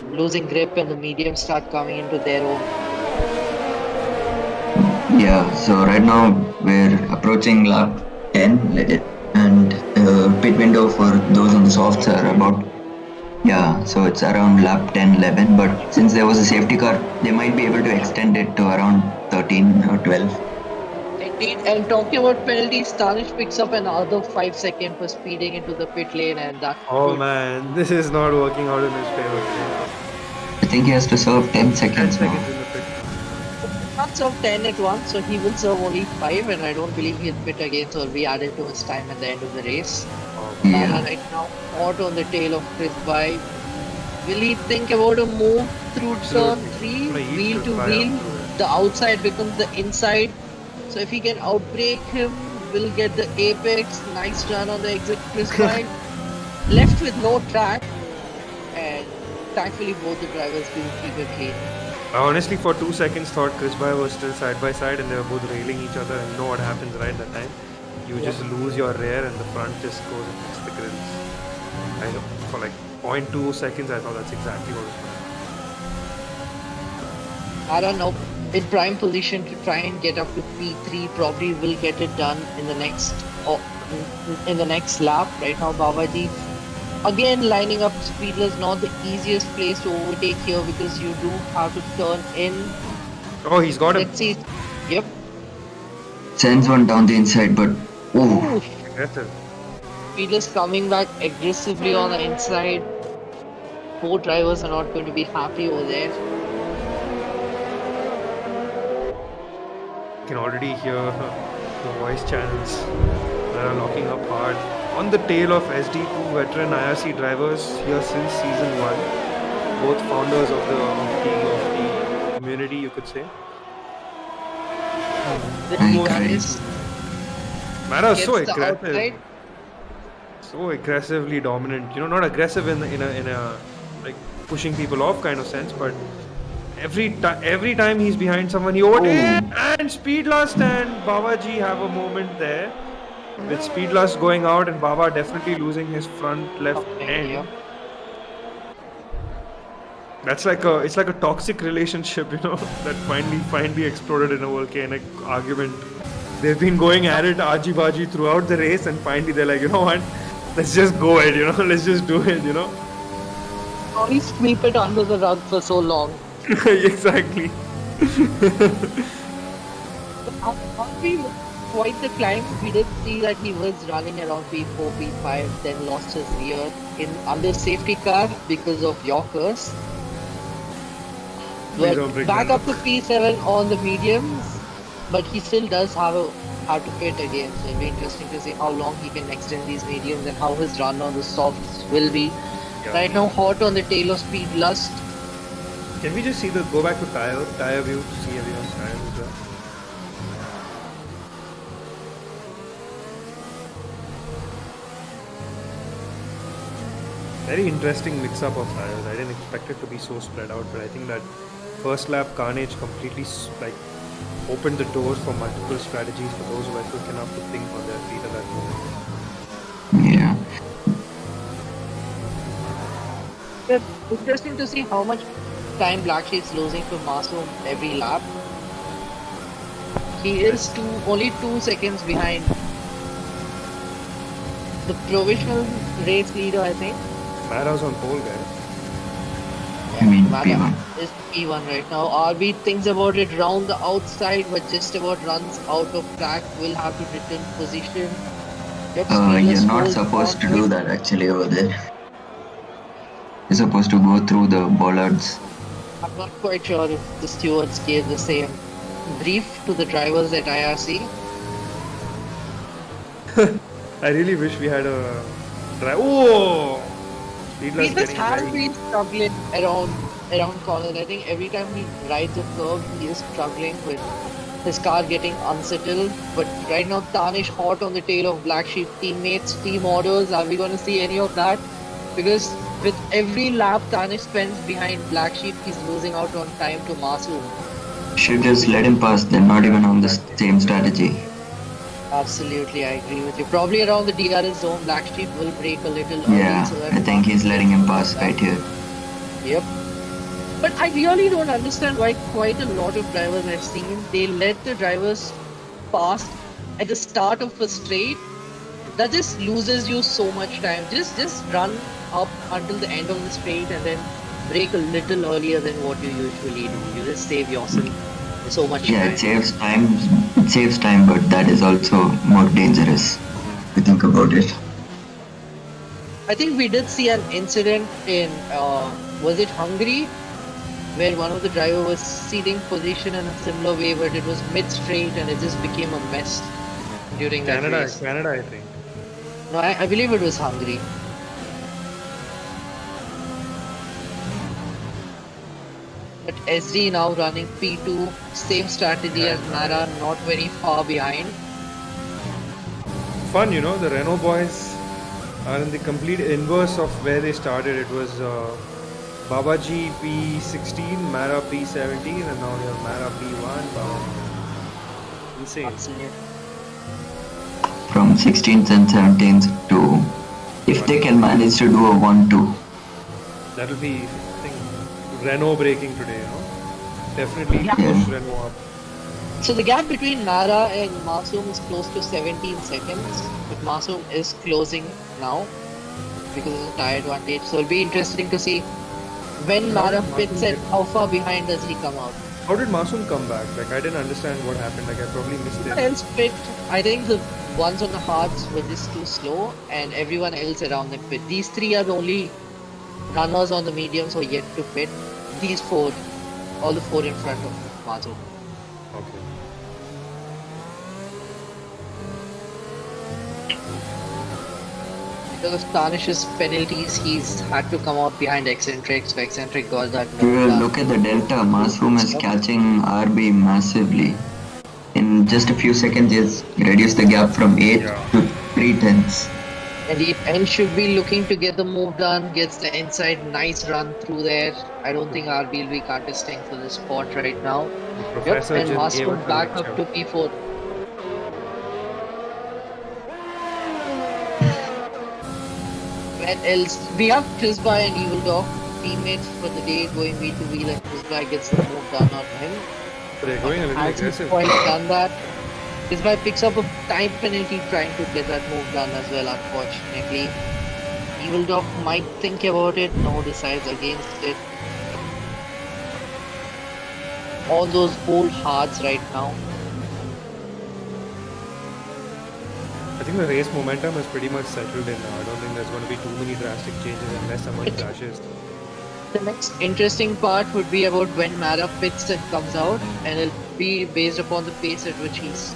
losing grip and the mediums start coming into their own. Yeah, so right now we're approaching lap 10 and pit window for those on the softs are about, yeah, so it's around lap 10, 11, but since there was a safety car, they might be able to extend it to around 13 or 12. Indeed, and talking about penalties, Tanish picks up another 5 seconds for speeding into the pit lane, and that Oh could man, this is not working out in his favor. I think he has to serve 10 10 seconds seconds now. in the pit. not serve 10 at once, so he will serve only 5, and I don't believe he'll pit again, so it'll be added to his time at the end of the race. Yeah. Mara right now hot on the tail of Chris By. Will he think about a move through turn Absolutely. 3, Gonna eat wheel Chris to By wheel? up through it. The outside becomes the inside. So if he can outbrake him, will get the apex. Nice run on the exit, Chris By. Left with no track, and thankfully both the drivers do keep it clean. I honestly for 2 seconds thought Chris By was still side by side and they were both railing each other, and you know what happens right that time? You just lose your rear and the front just goes and hits the grills. I know, for like 0.2 seconds I thought that's exactly what was happening. I don't know. In prime position to try and get up to P3, probably will get it done in the next lap. Right now, Babaji again lining up speedless, not the easiest place to overtake here because you do have to turn in. Oh, he's got him. Let's see. Yep. Sends one down the inside, but oh, Aggressive. Speedless coming back aggressively on the inside. Both drivers are not going to be happy over there. You can already hear the voice channels that are locking up hard. On the tail of SD2 veteran IRC drivers here since season 1. Both founders of the community, you could say. This Mara is so gets the aggressive. outside. So aggressively dominant. You know, not aggressive in a like pushing people off kind of sense, but every time he's behind someone, he overtakes and speed lust and Babaji have a moment there with speed lust going out and Baba definitely losing his front left end. Yeah. That's like it's like a toxic relationship, you know, that finally exploded in a volcanic argument. They've been going at it argy bargy throughout the race, and finally they're like, you know what, let's just go it, you know, let's just do it, you know. Only sweep it under the rug for so long. Exactly. After quite the climb, we did see that he was running around P4, P5, then lost his rear in under safety car because of Yorkers. Please don't But bring back that up to P7 on the mediums, but he still does have to pit again. So it'll be interesting to see how long he can extend these mediums and how his run on the softs will be. Yeah. Right now, hot on the tail of Speed Lust. Can we just go back to tire view to see everyone's tires as well? Very interesting mix-up of tires. I didn't expect it to be so spread out, but I think that first lap carnage completely opened the doors for multiple strategies for those who are quick enough to think on their feet at that moment. yeah. It's interesting to see how much time Black Sheep's losing to Masoom every lap. He is only 2 seconds behind the provisional race leader, I think. Mara's on pole, guys. I mean Mara P1. is P1 right now. RB thinks about it round the outside, but just about runs out of track. Will have to return position. Yep, You're Speedless not holds supposed on to to do it. that actually over there. You're supposed to go through the bollards. I'm not quite sure if the stewards gave the same brief to the drivers at IRC. I really wish we had a drive. Oh! Speedless Speedless getting has very... been struggling around corners. I think every time he rides a curve, he is struggling with his car getting unsettled. But right now, Tanish hot on the tail of Black Sheep teammates, team orders. Are we going to see any of that? Because with every lap Tanish spends behind Black Sheep, he's losing out on time to Masoom. Should just let him pass. They're not even on the same strategy. Absolutely, I agree with you. Probably around the DRS zone, Blackstreet will break a little early Yeah, so that I think he's Martin letting gets him the move pass done. right here. Yep. But I really don't understand why quite a lot of drivers I've seen, they let the drivers pass at the start of a straight. That just loses you so much time. Just run up until the end of the straight and then break a little earlier than what you usually do. You just save yourself so much Yeah, time. it saves time. It saves time, but that is also more dangerous. If you think about it. I think we did see an incident in was it Hungary where one of the driver was seating position in a similar way, but it was mid straight and it just became a mess during that race. Canada, I think. No, I believe it was Hungary. But SD now running P2, same strategy as Mara, not very far behind. Fun, you know, the Renault boys are in the complete inverse of where they started. It was Babaji P16, Mara P17, and now you have Mara P1. Insane. Absolutely. From 16th and 17th to, if they can manage to do a 1-2. That'll be, I think, Renault breaking today, you know. Definitely Yeah. push Renault up. So the gap between Mara and Masoom is close to 17 seconds, but Masoom is closing now because of the tire advantage. So it'll be interesting to see when How Mara did Masoom pits and get- how far behind does he come out. How did Masoom come back? Like, I didn't understand what happened. Like, I probably missed Everyone it. else pit. I think the ones on the hards were just too slow, and everyone else around them pit. These three are the only runners on the mediums who are yet to pit. These four, all the four in front of Masoom. Okay. Because of Tanish's penalties, he's had to come out behind Eccentric, so Eccentric got that If you move done. look at the delta, Masoom is catching RB massively. In just a few seconds, he's reduced the gap from 8 Yeah. to 3 tenths. And the end should be looking to get the move done, gets the inside, nice run through there. I don't think RB will be contesting for this spot right now. The Yep, professor and just gave us Masoom a back up lecture. to P4. Where else? We have Chisby and Evil Dog, teammates for the day, going V2V, then Chisby gets the move done on him. They're going a little Hasn't aggressive. quite done that. Chisby picks up a time penalty trying to get that move done as well, unfortunately. Evil Dog might think about it, no, decides against it. All those old hards right now. I think the race momentum is pretty much settled in now. I don't think there's going to be too many drastic changes unless someone crashes. The next interesting part would be about when Mara pits and comes out, and it'll be based upon the pace at which he's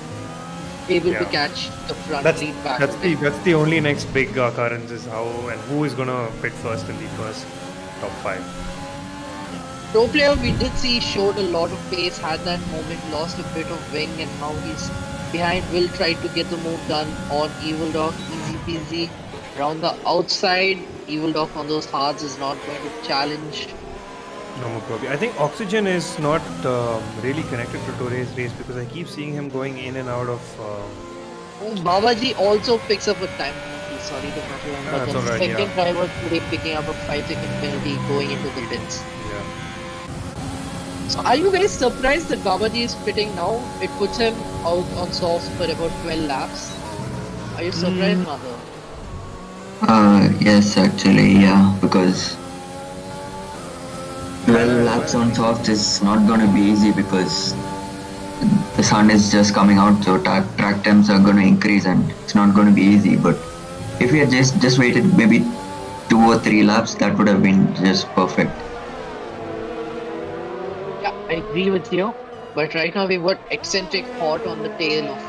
able to Yeah. catch the front That's lead back. that's the only next big occurrence is how and who is gonna pit first in the first top 5. Pro player we did see showed a lot of pace, had that moment, lost a bit of wing, and now he's behind. Will try to get the move done on Evil Dog, easy peasy. Around the outside, Evil Dog on those hards is not going to challenge. No more probably. I think Oxygen is not really connected to today's race because I keep seeing him going in and out of. Babaji also picks up a time penalty, sorry to cut you on, but That's the alright, second yeah. driver today picking up a 5-second penalty going into the bins. Yeah. So are you guys surprised that Babaji is pitting now? It puts him out on softs for about 12 laps. Are you surprised, Mother? Yes, actually, yeah, because 12 laps on soft is not going to be easy because the sun is just coming out, so track temps are going to increase and it's not going to be easy. But if we had just waited maybe 2 or 3 laps, that would have been just perfect. Yeah, I agree with you. But right now we've got Eccentric hot on the tail of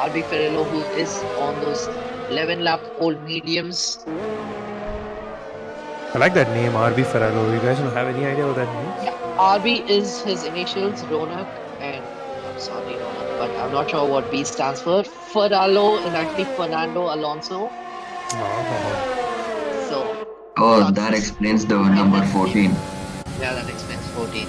RB Ferrello, who is on those 11 lap old mediums. I like that name, RB Ferraro. You guys don't have any idea what that means? Yeah, RB is his initials, Ronak, and I'm sorry, Ronak, but I'm not sure what B stands for. Ferrallo is actually Fernando Alonso. So, Oh, Trucks. that explains the number 14. Yeah, that explains 14.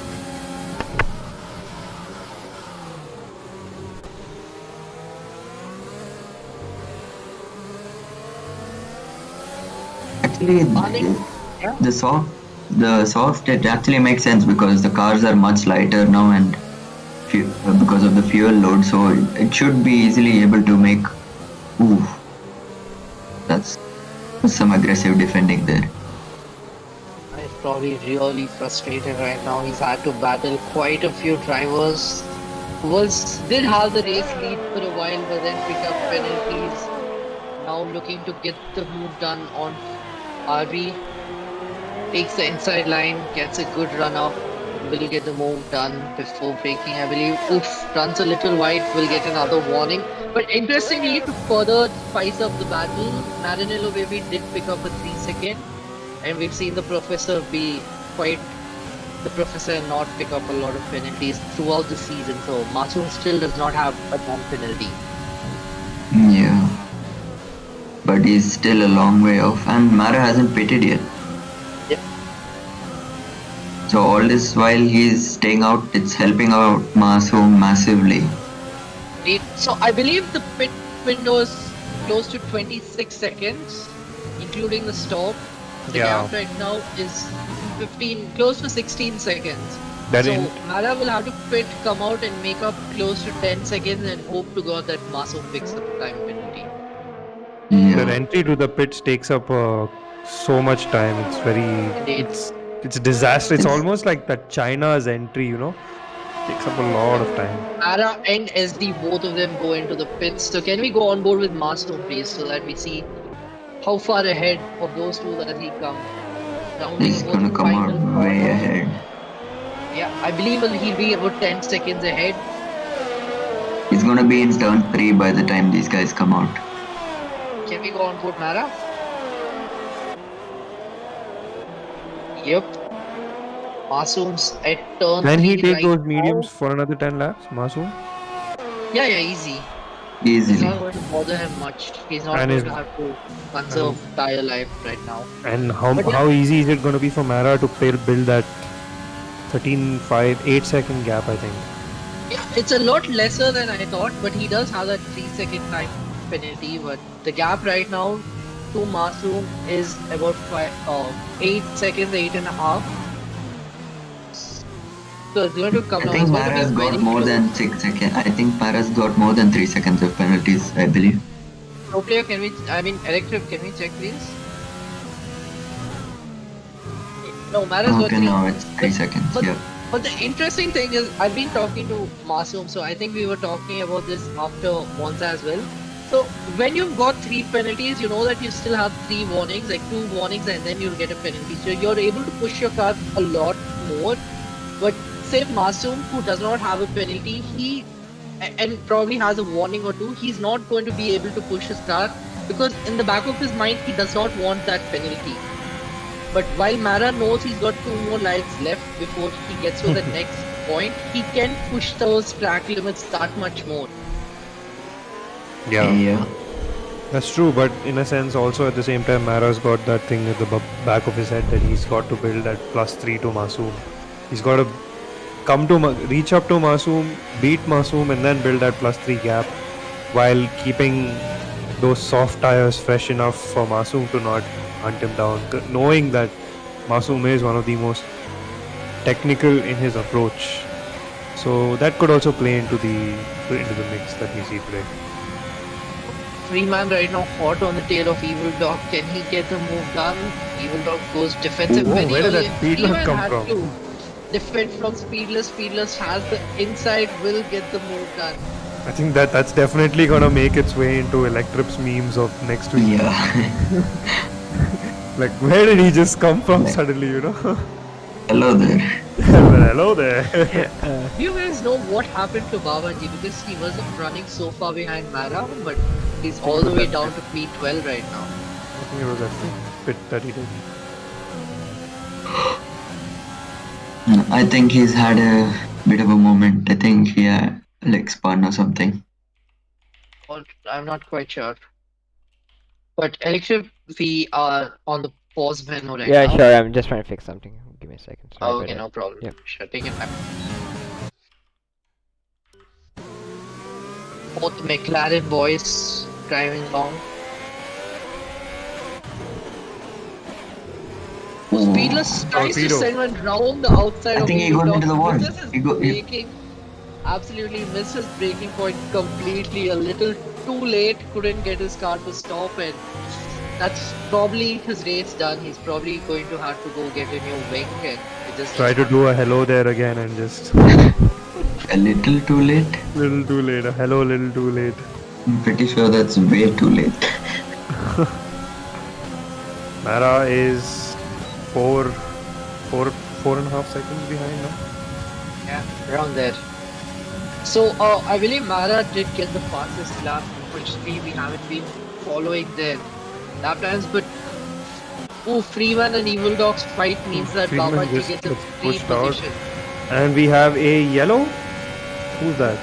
Actually, Yeah. the soft it actually makes sense because the cars are much lighter now and because of the fuel load, so it should be easily able to make. Ooh, that's some aggressive defending there. He's probably really frustrated right now. He's had to battle quite a few drivers. Did have the race lead for a while, but then picked up penalties. Now looking to get the move done on RB. Takes the inside line, gets a good run up. Will get the move done before braking, I believe. Oof, runs a little wide, will get another warning. But interestingly, to further spice up the battle, Maranello maybe did pick up a 3 second. And we've seen the professor be quite the professor and not pick up a lot of penalties throughout the season. So Masoom still does not have a non penalty. Yeah, but he's still a long way off, and Mara hasn't pitted yet. Yep. So all this while he's staying out, it's helping out Masoom massively. So I believe the pit window is close to 26 seconds, including the stop. The gap right now is 15, close to 16 seconds. So Mara will have to pit, come out and make up close to 10 seconds and hope to God that Masoom picks up the time penalty. Yeah. The entry to the pits takes up so much time. It's very, it's a disaster. It's almost like that China's entry, you know, takes up a lot of time. Mara and SD, both of them go into the pits. So can we go on board with Masoom, please, so that we see how far ahead of those two that he come? He's gonna come out way ahead. Yeah, I believe he'll be about 10 seconds ahead. He's gonna be in turn 3 by the time these guys come out. Can we go on board Mara? Yep. Masoom's at turn 3. Can he take those mediums for another 10 laps, Masoom? Yeah, easy. Easily. It's not going to bother him much. He's not going to have to conserve tire life right now. And how easy is it going to be for Mara to build that 8 second gap, I think? Yeah, it's a lot lesser than I thought, but he does have that 3 second time penalty. But the gap right now to Masoom is about 8 seconds, 8.5. So it's going to come down. I think Mara's got more than 6 seconds. I think Mara's got more than 3 seconds of penalties, I believe. Pro player, Electric, can we check please? No, Mara's got 3. Okay, now it's 3 seconds, yeah. But the interesting thing is, I've been talking to Masoom, so I think we were talking about this after Monza as well. So when you've got 3 penalties, you know that you still have 3 warnings, like 2 warnings, and then you'll get a penalty. So you're able to push your car a lot more. But say Masoom, who does not have a penalty, and probably has a warning or 2, he's not going to be able to push his car because in the back of his mind, he does not want that penalty. But while Mara knows he's got 2 more laps left before he gets to the next point, he can push those track limits that much more. Yeah. That's true, but in a sense also at the same time Mara's got that thing at the back of his head that he's got to build that +3 to Masoom. He's got to reach up to Masoom, beat Masoom and then build that +3 gap while keeping those soft tires fresh enough for Masoom to not hunt him down, knowing that Masoom is one of the most technical in his approach. So that could also play into the mix that we see today. Freeman right now hot on the tail of Evil Dog. Can he get the move done? Evil Dog goes defensive. Where did that Speedless come from? To defend from Speedless. Speedless has the inside, will get the move done. I think that's definitely gonna make its way into Electrip's memes of next week. Yeah. Like, where did he just come from suddenly, you know? Hello there. Hello there. Do you guys know what happened to Babaji? Because he wasn't running so far behind Mara, but he's all the way down to P12 right now. I think it was that pit that he did. I think he's had a bit of a moment. I think he had like spun or something. Or I'm not quite sure. But Electric, we are on the pause menu right now. Yeah, sure. I'm just trying to fix something. Give me a second. Sorry Okay, no problem. Yep. Sure, take it back. Both the McLaren boys driving along. Speedless tries to Torpedo. send one round the outside I of think he Evil got into Dogs, the wall. misses his He got. braking. Absolutely missed his breaking point completely. A little too late. Couldn't get his car to stop, and that's probably his race done. He's probably going to have to go get a new wing, and it just Try does to not. do a hello there again and just A little too late. little too late. A hello, little too late. I'm pretty sure that's way too late. Mara is 4.5 seconds behind now. Yeah, around there. So, I believe Mara did get the fastest lap. Unfortunately, we haven't been following their lap times, but Freeman and Evil Dogs fight means that Freeman Baba G just gets a gets free pushed out. position. And we have a yellow. Who's that?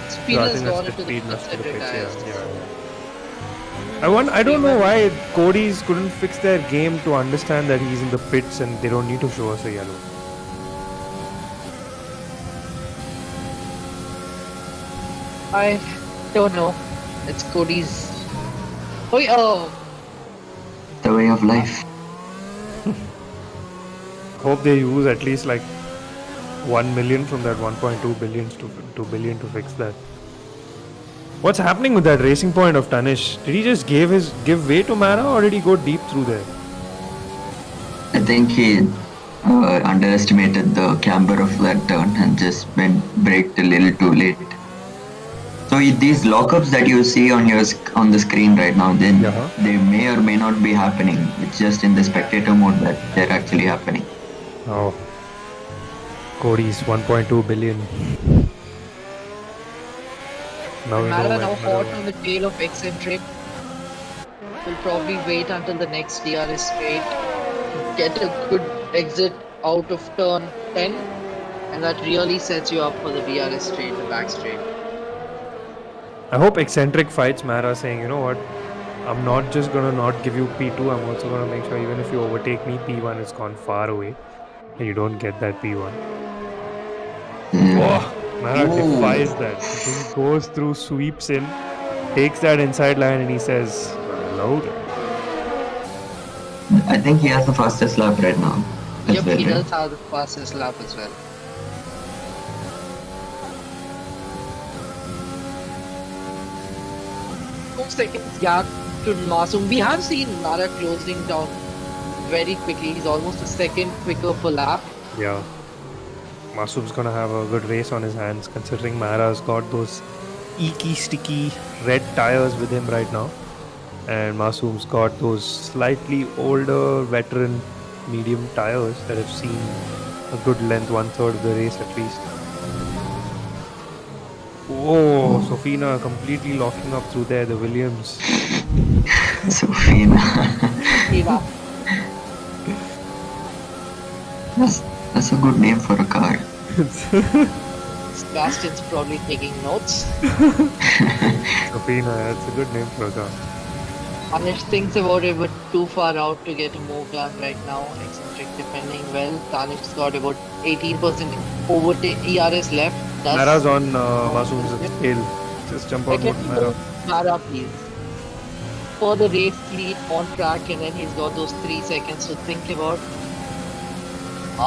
Speedless that's gone the into the Speedless pits to and the pits, retires. I don't know why Cody's couldn't fix their game to understand that he's in the pits and they don't need to show us a yellow. I don't know. It's Cody's. Oh, The way of life. Hope they use at least like 1 million from that 1.2 billion to 2 billion to fix that. What's happening with that racing point of Tanish? Did he just give way to Mara or did he go deep through there? I think he underestimated the camber of that turn and just braked a little too late. So these lockups that you see on the screen right now, then they may or may not be happening. It's just in the spectator mode that they're actually happening. Oh, Cody's 1.2 billion. Now we know Mara when now Mara hot won. on the tail of Eccentric. Will probably wait until the next DRS straight. Get a good exit out of turn 10, and that really sets you up for the DRS straight, the back straight. I hope Eccentric fights Mara saying, you know what, I'm not just gonna not give you P2, I'm also gonna make sure even if you overtake me, P1 is gone far away and you don't get that P1. Oh, Mara defies that. He just goes through, sweeps in, takes that inside line and he says, hello there. I think he has the fastest lap right now. Yep, he does have the fastest lap as well. Seconds gap to Masoom. We have seen Mara closing down very quickly. He's almost a second quicker per lap. Yeah. Masoom's gonna have a good race on his hands considering Mara's got those eeky, sticky red tires with him right now. And Masoom's got those slightly older veteran medium tires that have seen a good length, 1/3 of the race at least. Whoa, Sofina completely locking up through there, the Williams. Sofina. That's a good name for a car. Sebastian's probably taking notes. Sofina, that's a good name for a car. Anish thinks about it, but too far out to get a move done right now. Eccentric defending well. Tanish's got about 18% over ERS left. Mara's on Masoom's tail. Just jump out with Mara. Mara, please. For the race lead on track, and then he's got those 3 seconds to think about.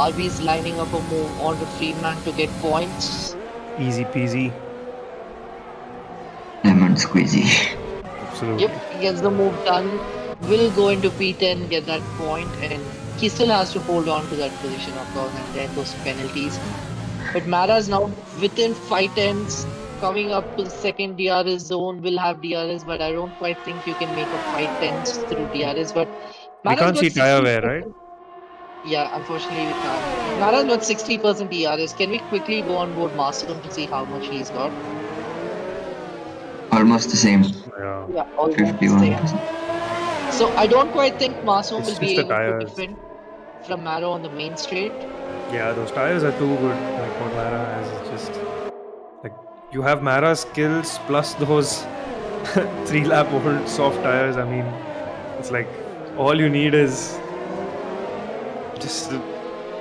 RB's lining up a move onto Freeman to get points. Easy peasy. Lemon squeezy. Absolutely. Yep, he gets the move done. Will go into P10, get that point, and he still has to hold on to that position, of course, and then those penalties. But Mara's now within 5 tenths, coming up to the second DRS zone. Will have DRS, but I don't quite think you can make a 5 tenths through DRS. But We can't see tire wear, right? Yeah, unfortunately we can't. Mara's got 60% DRS. Can we quickly go on board Masoom to see how much he's got? Almost the same. Yeah, almost 51%. the same. So I don't quite think Masoom It's will be just the able to tires. defend from Mara on the main straight. Yeah, those tires are too good. Like what Mara has is just like you have Mara's skills plus those 3-lap old soft tires. I mean, it's like all you need is just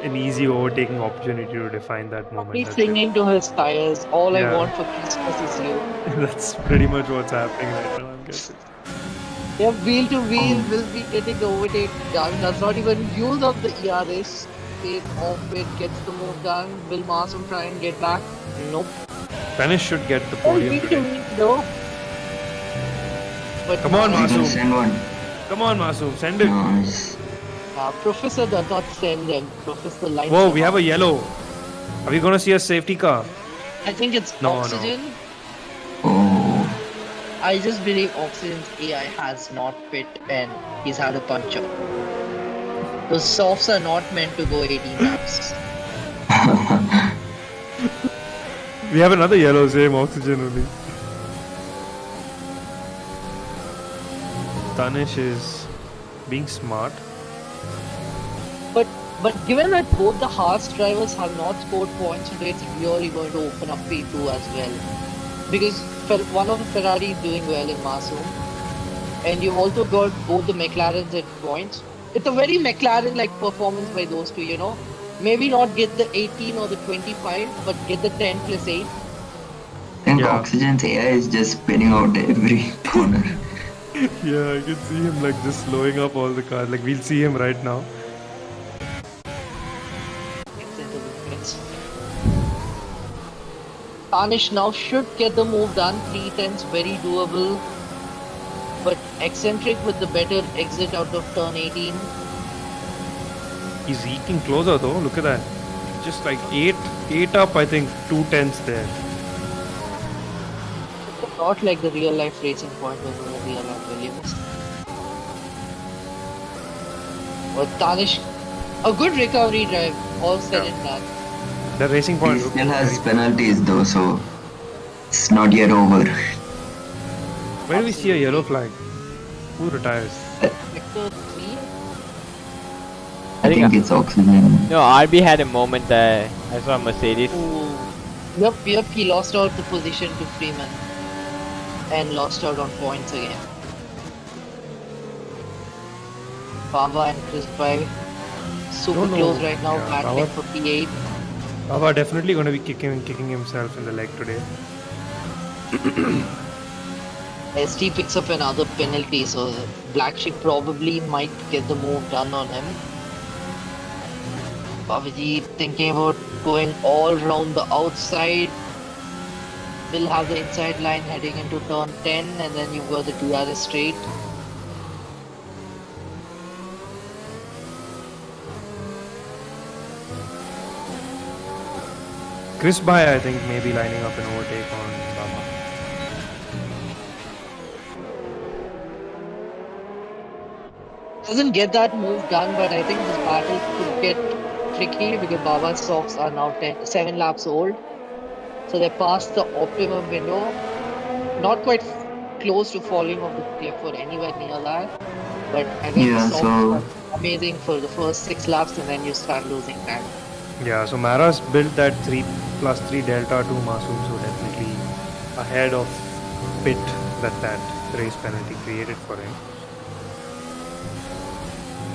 an easy overtaking opportunity to define that moment. He's That's it. singing to his tires. All I Yeah. want for Christmas is you. That's pretty much what's happening right now, I'm guessing. Yeah, wheel to wheel will be getting the overtake done. Does not even use up the ERS. Stays off it, gets the move done. Will Masum try and get back? Nope. Tanish should get the Oh, podium wheel to today. wheel though. But Come on, Mara- Masoom. Send one. Come on, Masoom, send it. Nice. Professor does not send them. Professor lines Whoa, them we have up. a yellow. Are we gonna see a safety car? I think it's No, no. Oxygen. Oh, I just believe Oxygen's AI has not fit and he's had a puncture. Those softs are not meant to go 18 laps. We have another yellow, same oxygen only. Tanish is being smart. But given that both the Haas drivers have not scored points today, it's really going to open up P2 as well. Because one of the Ferrari is doing well in Masum, and you also got both the McLarens at points. It's a very McLaren-like performance by those two, you know. Maybe not get the 18 or the 25, but get the 10 plus 8. I think Yeah. Oxygen's AI is just spinning out every corner. Yeah, I can see him like just slowing up all the cars. Like we'll see him right now. Gets into the mix. Tanish now should get the move done. 310's very doable. But Eccentric with the better exit out of turn 18. He's eking closer though. Look at that. Just like eight up. I think 2/10 there. Not like the real life racing point over the real life Williams. But Tanish, a good recovery drive, all said and done. The racing He point. still has penalties though, so it's not yet over. Where do we see a yellow flag? Who retires? Vector 3? I think it's Oxygen. No, RB had a moment there. I saw Mercedes. Yep, he lost out the position to Freeman. And lost out on points again. Baba and Chris Pye super No. close right now, Yeah, battling Baba- for P8. Baba definitely going to be kicking himself in the leg today. ST picks up another penalty, so Black Sheep probably might get the move done on him. Babaji thinking about going all round the outside. Will have the inside line heading into turn 10, and then you've got the DRS straight. Chris Bhai, I think, may be lining up an overtake on Baba. Doesn't get that move done, but I think this battle could get tricky because Baba's socks are now 7 laps old. So they're past the optimum window. Not quite close to falling off the cliff or anywhere near that. But again, Yeah, socks so- are amazing for the first 6 laps and then you start losing time. Yeah, so Mara's built that 3+3 delta to Masoom, so definitely ahead of Pitt that race penalty created for him.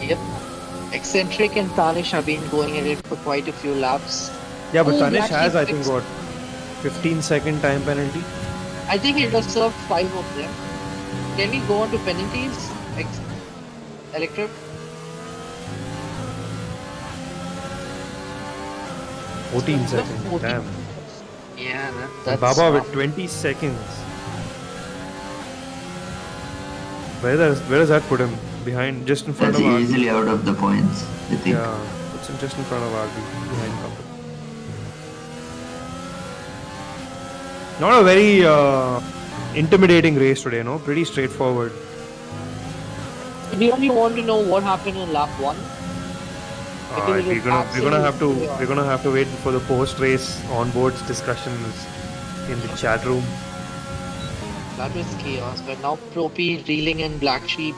Yep. Eccentric and Tanish have been going at it for quite a few laps. Yeah, but Oh, Tanish Black has, Sheep I think, fixed- what, 15-second time penalty? I think it has served 5 of them. Can we go on to penalties? Electric? 14 seconds. 14. Damn. Yeah, And that's Baba rough. with 20 seconds. Where does that put him? Behind, just in front That's of RB. easily out of the points, I think. Yeah, puts him just in front of RB, behind couple. Not a very intimidating race today, no? Pretty straightforward. We only want to know what happened in lap 1. Because it was We're gonna absolutely have to wait for the post-race onboards discussions in the chat room. That was chaos, but now Propi reeling in Black Sheep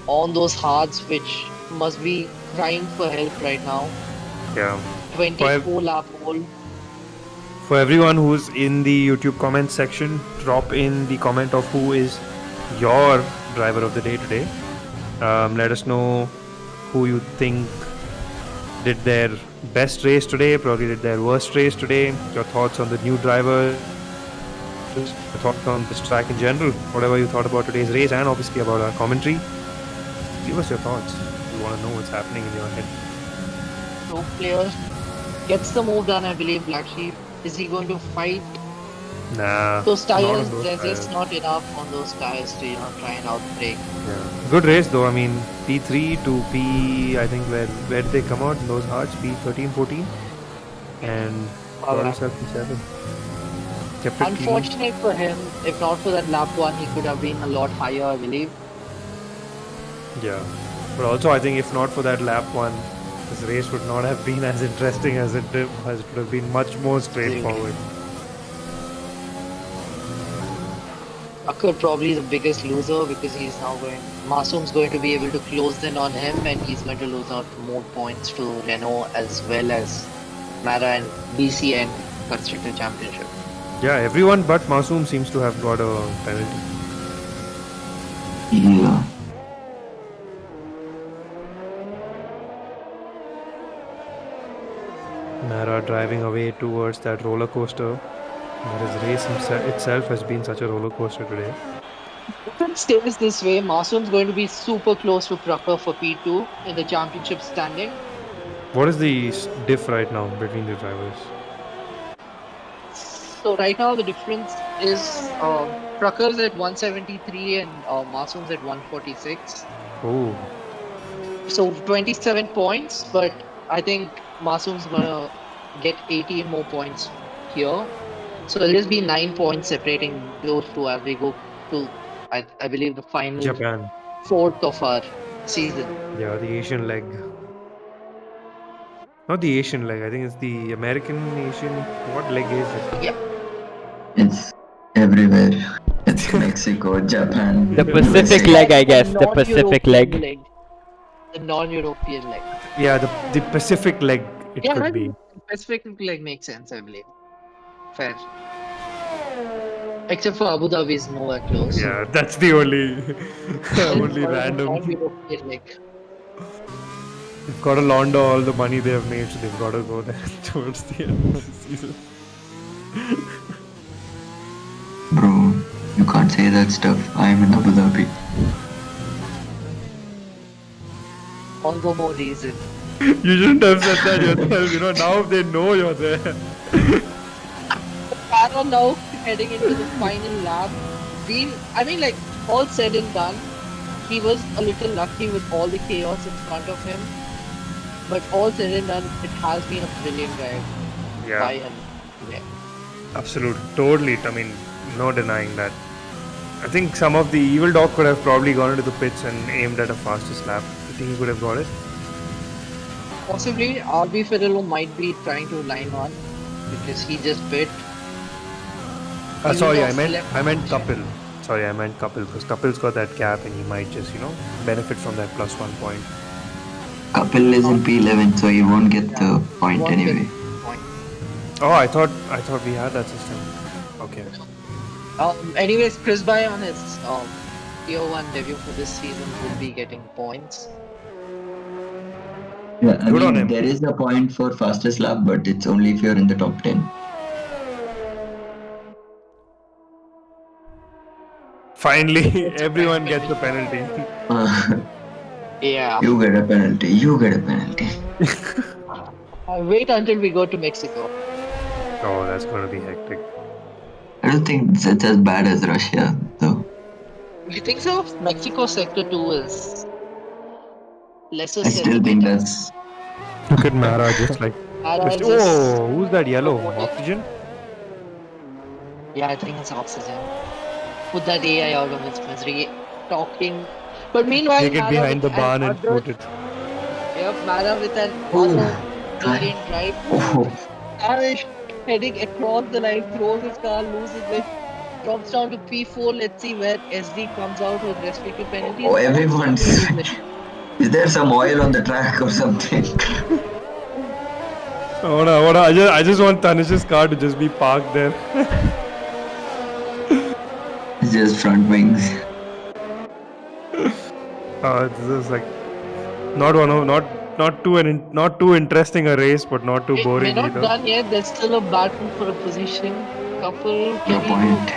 on those hards which must be crying for help right now. Yeah. 24 lap hole. For everyone who's in the YouTube comment section, drop in the comment of who is your driver of the day today. Let us know who you think did their best race today, probably did their worst race today, your thoughts on the new driver, just your thoughts on this track in general. Whatever you thought about today's race and obviously about our commentary. Give us your thoughts. We want to know what's happening in your head. Pro player gets the move done, I believe. Black Sheep. Is he going to fight Nah. those not on tires? those There's tires. just not enough on those tires to try and outbreak. Yeah. Good race though. I mean, P3 to P. I think where did they come out in those hearts? P13, 14, and got himself P7. Kept it clean. Unfortunate for him. If not for that lap one, he could have been a lot higher, I believe. Yeah. But also, I think if not for that lap one, this race would not have been as interesting as it did. As it would have been much more straightforward. Akar probably the biggest loser because he's now going. Masoom's going to be able to close in on him, and he's going to lose out more points to Renault as well as Mara and BC and Constructor Championship. Yeah, everyone but Masoom seems to have got a penalty. Yeah. Mara driving away towards that roller coaster. Whereas race itself has been such a roller coaster today. If it stays this way, Masoom's going to be super close to Prakhar for P2 in the championship standing. What is the diff right now between the drivers? So right now the difference is Prakhar's at 173 and Masoom's at 146. Oh, So 27 points, but I think Masoom's gonna get 18 more points here. So there'll just be 9 points separating those two as we go to, I believe, the final Japan. fourth of our season. Yeah, the Asian leg. Not the Asian leg. I think it's the American Asian. What leg is it? Yeah. It's everywhere. It's Mexico, Japan. The Pacific USA. leg, I guess. The Pacific Non-European leg. The non-European leg. Yeah, the Pacific leg. It Yeah, could right. be. Pacific leg makes sense, I believe. Fair. Except for Abu Dhabi is nowhere close. Yeah, that's the only only Or random. non-European leg. They've got to launder all the money they have made, so they've got to go there towards the end of the season. Bro, you can't say that stuff. I'm in Abu Dhabi. All the more reason. You shouldn't have said that yourself. You know, now they know you're there. Para now heading into the final lap. Like all said and done, he was a little lucky with all the chaos in front of him. But all said and done, it has been a brilliant drive by Yeah, him today. absolute. Totally. I mean, no denying that. I think some of the evil dog could have probably gone into the pits and aimed at a fastest lap. You think he could have got it? Possibly, RB Ferrello might be trying to line on because he just bit. Sorry, Evil I Dog's meant left Kapil. Sorry, I meant Kapil because Kapil's got that gap and he might just, benefit from that +1 point. Kapil is in P11, so he won't get the point Won't get anyway. the point. Oh, I thought we had that system. Okay. Anyways, Chris Bay on his Tier-1 debut for this season will be getting points. Yeah, I Good on mean, him. there is a point for fastest lap, but it's only if you're in the top 10. Finally, everyone gets a penalty. Yeah. You get a penalty. You get a penalty. Wait until we go to Mexico. Oh, that's going to be hectic. I don't think it's as bad as Russia, though. You think so? Mexico Sector 2 is lesser I still think sensitive. that's. Look at Mara just like. Mara Oh, who's that yellow? Oxygen? Yeah, I think it's Oxygen. Put that AI out of its misery. Talking. But meanwhile, Take it Mara behind the with barn an and put it. Yep, Mara with an Oh, awesome brilliant drive. Oh, Mara is heading across the line, throws his car, loses it, drops down to P4. Let's see where SD comes out with respect to penalties. oh, everyone's. Is there some oil on the track or something? I just want Tanish's car to just be parked there. It's just front wings. This is like not too interesting a race, but not too We're boring not either. done yet. There's still a battle for a position. Couple. No point.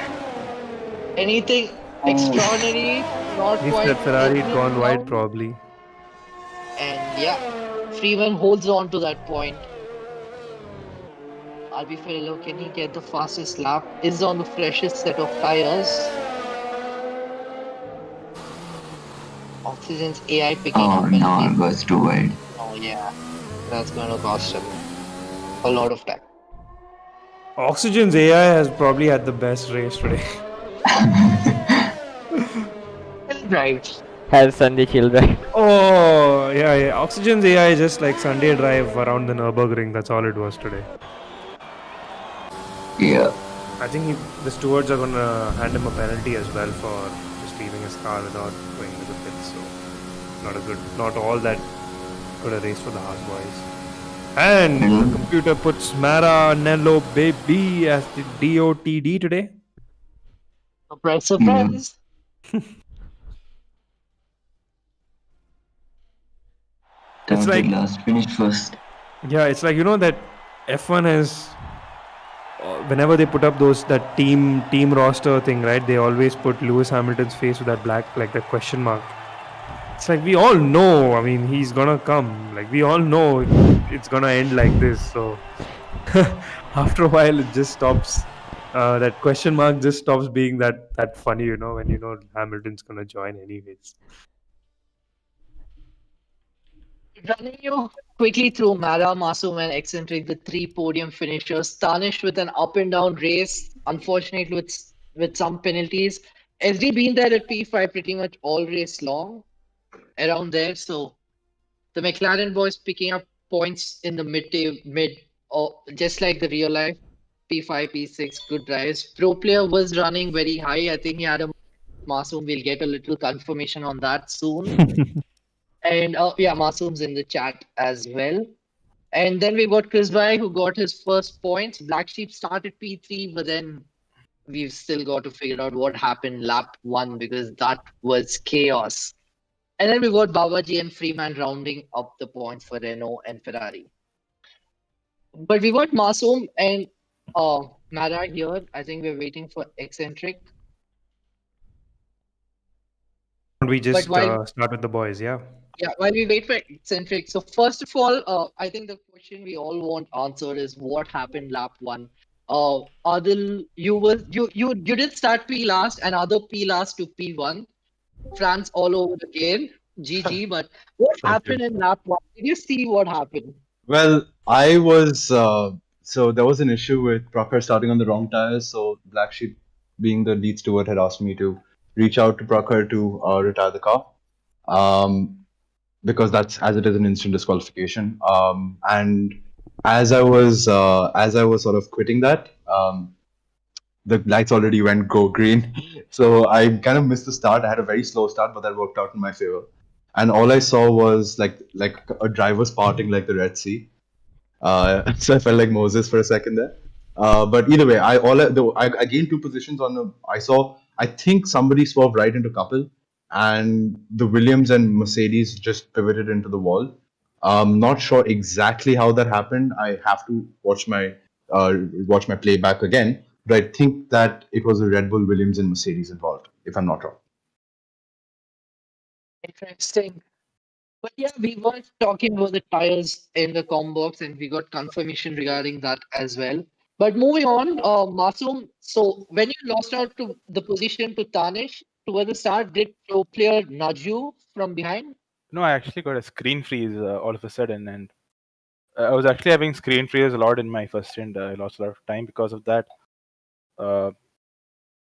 Anything extraordinary? Not If quite. that Ferrari had edging gone wide, down. probably. And yeah, Freeman holds on to that point. RB Ferrello, can he get the fastest lap? Is on the freshest set of tires. Oxygen's AI picking Oh up no, penalties. it was too wide. Oh yeah, that's going to cost him a lot of time. Oxygen's AI has probably had the best race today. Right. Has Sunday chill right? Oh, yeah. Oxygen's AI is just like Sunday drive around the Nürburgring. That's all it was today. Yeah. I think the stewards are going to hand him a penalty as well for just leaving his car without going to the pits. So, not all that good a race for the Haas boys. And the computer puts Maranello Baby as the DOTD today. Surprise, surprise. It's like, last, finish first. yeah, it's like, that F1 has, whenever they put up that team roster thing, right? They always put Lewis Hamilton's face with that black, like that question mark. It's like we all know. I mean, he's gonna come. Like we all know it's gonna end like this. So after a while, it just stops. That question mark just stops being that funny, when Hamilton's gonna join anyways. Running you quickly through Mara, Masoom, and Eccentric, the three podium finishers, tarnished with an up and down race, unfortunately with some penalties. SD been there at P5 pretty much all race long, around there. So the McLaren boys picking up points in the mid, or just like the real life P5, P6, good drives. Pro player was running very high. I think he had a Masoom. We'll get a little confirmation on that soon. And yeah, Masoom's in the chat as well. And then we got Chris Bhai, who got his first points. Black Sheep started P3, but then we've still got to figure out what happened lap 1 because that was chaos. And then we got Babaji and Freeman rounding up the points for Renault and Ferrari. But we got Masoom and Mara here. I think we're waiting for Eccentric. We just while- start with the boys, yeah. Yeah, while we wait for Eccentric. So first of all, I think the question we all want answered is what happened lap 1. Adil, you did start P last and other P last to P1. France all over again. GG. But what happened in lap 1? Did you see what happened? Well, I was so there was an issue with Procter starting on the wrong tires. So Black Sheep, being the lead steward, had asked me to reach out to Procter to retire the car, because that's as it is an instant disqualification. And as I was sort of quitting that, the lights already went go green, so I kind of missed the start. I had a very slow start, but that worked out in my favor. And all I saw was like a driver's parting like the Red Sea. So I felt like Moses for a second there. But either way, I gained 2 positions on the. I think somebody swerved right into couple, and the Williams and Mercedes just pivoted into the wall. Not sure exactly how that happened. I have to watch my playback again. But I think that it was a Red Bull, Williams, and Mercedes involved, if I'm not wrong. Interesting. But yeah, we were talking about the tires in the com box and we got confirmation regarding that as well. But moving on, Masoom, so when you lost out to the position to Tanish towards the start, did pro player nudge you from behind? No, I actually got a screen freeze all of a sudden, and I was actually having screen freeze a lot in my first stint. I lost a lot of time because of that.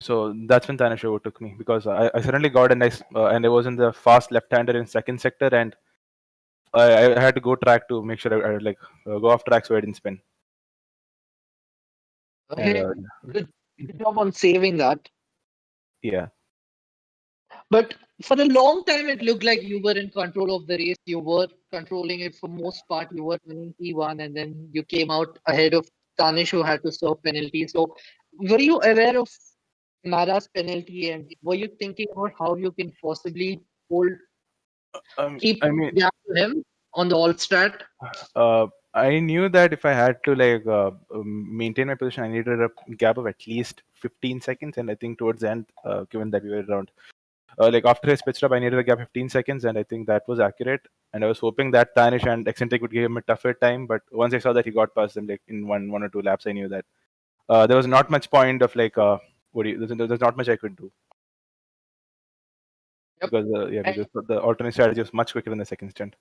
So that's when Tanish overtook me because I suddenly got a nice and I was in the fast left-hander in second sector, and I had to go track to make sure I go off track so I didn't spin. Okay, good job on saving that. Yeah. But for a long time, it looked like you were in control of the race. You were controlling it for most part. You were winning P1, and then you came out ahead of Tanish, who had to serve penalty. So, were you aware of Mara's penalty, and were you thinking about how you can possibly keep I mean, gap to him on the all strat? I knew that if I had to maintain my position, I needed a gap of at least 15 seconds. And I think towards the end, given that we were around, after his pit stop, I needed a gap of 15 seconds, and I think that was accurate. And I was hoping that Tanish and Eccentric would give him a tougher time. But once I saw that he got past them in one or two laps, I knew that there was not much point of there's not much I could do. Yep. Because because the alternate strategy was much quicker than the second stint.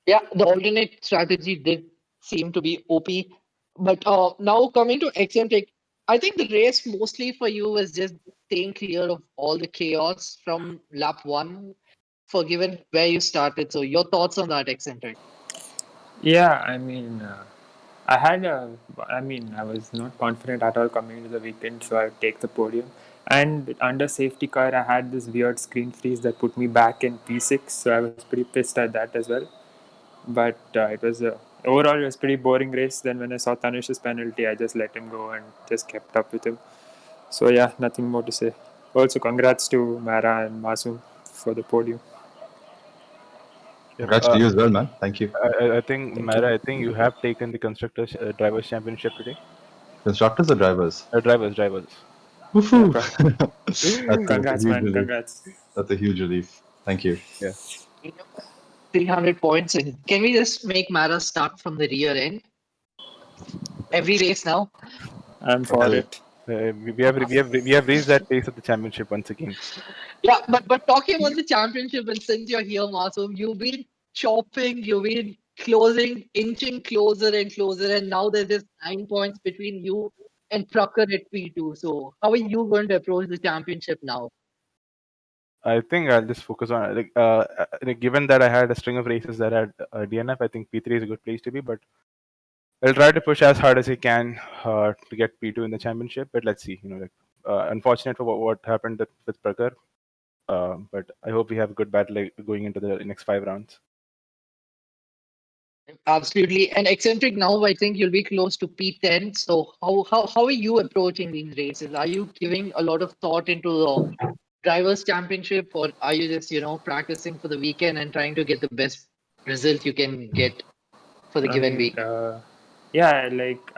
Yeah, the alternate strategy did seem to be OP. But now coming to eccentric, I think the race mostly for you was just staying clear of all the chaos from lap one, for given where you started. So your thoughts on that, eccentric? Yeah, I mean, I was not confident at all coming into the weekend, so I would take the podium. And under safety car, I had this weird screen freeze that put me back in P6, so I was pretty pissed at that as well. But overall, it was pretty boring race. Then when I saw Tanish's penalty, I just let him go and just kept up with him. So yeah, nothing more to say. Also, congrats to Mara and Masoom for the podium. Congrats to you as well, man. Thank you. I think, Mara, I think you have taken the constructors drivers championship today. Constructors or drivers? Drivers. Woohoo! Yeah, That's a congrats, huge man. relief. Congrats. That's a huge relief. Thank you. Yeah. 300 points. And can we just make Mara start from the rear end? Every race now? I'm for Well, it. We have reached that pace of the championship once again. Yeah, but talking about the championship, and since you're here, Masoom, you've been chopping, you've been closing, inching closer and closer, and now there's just 9 points between you and Trucker at P2. So how are you going to approach the championship now? I think I'll just focus on given that I had a string of races that had DNF. I think P3 is a good place to be, but I'll try to push as hard as I can to get P2 in the championship. But let's see. Unfortunate for what happened with Prakhar, but I hope we have a good battle going into the next 5 rounds. Absolutely. And eccentric now, I think you'll be close to P10. So how are you approaching these races? Are you giving a lot of thought into the drivers championship, or are you just practicing for the weekend and trying to get the best result you can get for the given week? Yeah,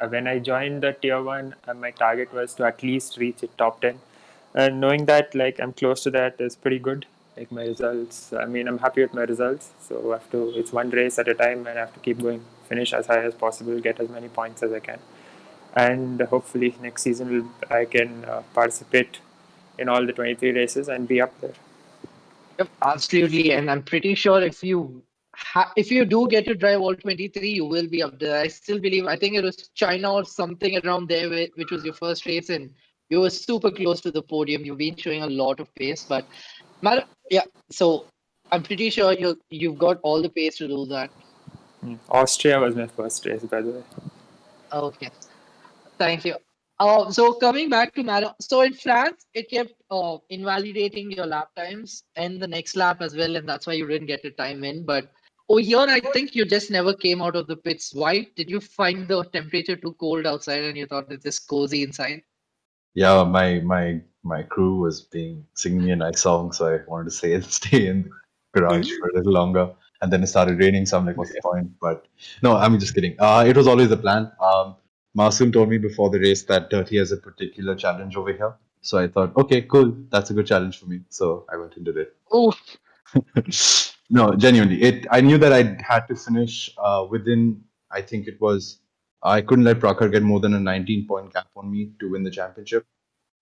when I joined the tier 1, my target was to at least reach a top 10. And knowing that I'm close to that is pretty good. Like my results, I'm happy with my results. So it's one race at a time, and I have to keep going, finish as high as possible, get as many points as I can. And hopefully next season I can participate in all the 23 races and be up there. Yep, absolutely. And I'm pretty sure if you do get to drive all 23, you will be up there. I still believe, I think it was China or something around there, which was your first race, and you were super close to the podium. You've been showing a lot of pace, but so I'm pretty sure you've got all the pace to do that. Austria was my first race, by the way. Okay, thank you. So coming back to Mara, so in France, it kept invalidating your lap times and the next lap as well, and that's why you didn't get a time in. But here, I think you just never came out of the pits. Why? Did you find the temperature too cold outside and you thought it's just cozy inside? Yeah, my crew was singing me a nice song, so I wanted to stay in the garage for a little longer. And then it started raining, so I'm like, what's the point? But no, I'm just kidding. It was always the plan. Masoom told me before the race that Dirty has a particular challenge over here. So I thought, okay, cool, that's a good challenge for me. So I went into it. Oh, No, genuinely, I knew that I had to finish within. I think it was. I couldn't let Prakhar get more than a 19-point gap on me to win the championship,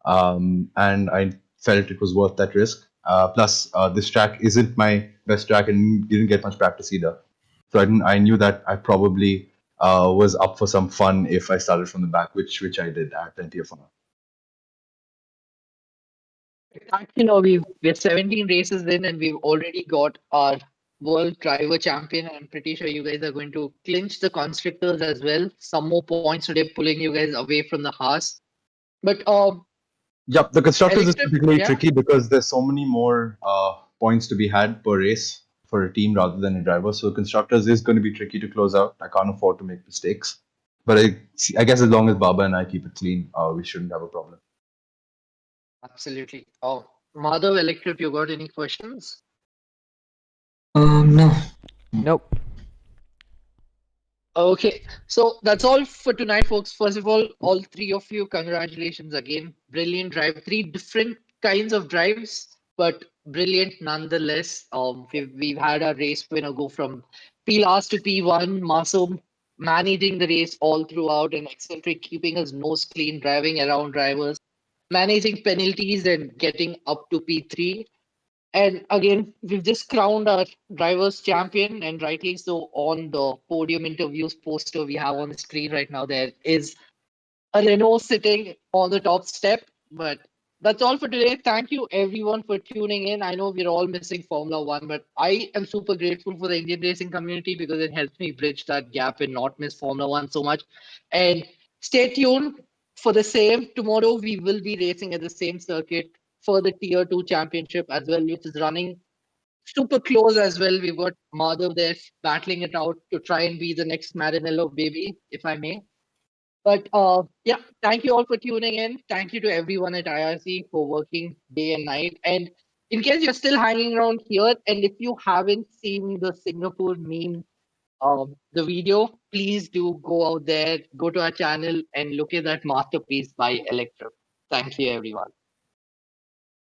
and I felt it was worth that risk. Plus, this track isn't my best track and didn't get much practice either. So I knew that I probably was up for some fun if I started from the back, which I did. I had plenty of fun. we're 17 races in and we've already got our world driver champion. I'm pretty sure you guys are going to clinch the constructors as well. Some more points today, pulling you guys away from the Haas. But Yep, the constructors is Electric, particularly yeah. tricky because there's so many more points to be had per race for a team rather than a driver. So constructors is going to be tricky to close out. I can't afford to make mistakes. But I guess as long as Baba and I keep it clean, we shouldn't have a problem. Absolutely. Oh, Madhav, Electric, you got any questions? No. Nope. Okay, so that's all for tonight, folks. First of all three of you, congratulations again. Brilliant drive. Three different kinds of drives, but brilliant nonetheless. We've had our race winner go from P last to P1. Masoom managing the race all throughout and eccentric, keeping his nose clean, driving around drivers, managing penalties and getting up to P3. And again, we've just crowned our drivers champion, and rightly so. On the podium interviews poster we have on the screen right now, there is a Renault sitting on the top step. But that's all for today. Thank you everyone for tuning in. I know we're all missing Formula One, but I am super grateful for the Indian racing community because it helps me bridge that gap and not miss Formula One so much. And stay tuned for the same. Tomorrow we will be racing at the same circuit for the Tier 2 championship as well, which is running super close as well. We've got Madhav there battling it out to try and be the next Maranello baby, if I may. But yeah, thank you all for tuning in. Thank you to everyone at IRC for working day and night. And in case you're still hanging around here, and if you haven't seen the Singapore meme, the video, please do go out there, go to our channel, and look at that masterpiece by Electro. Thank you, everyone.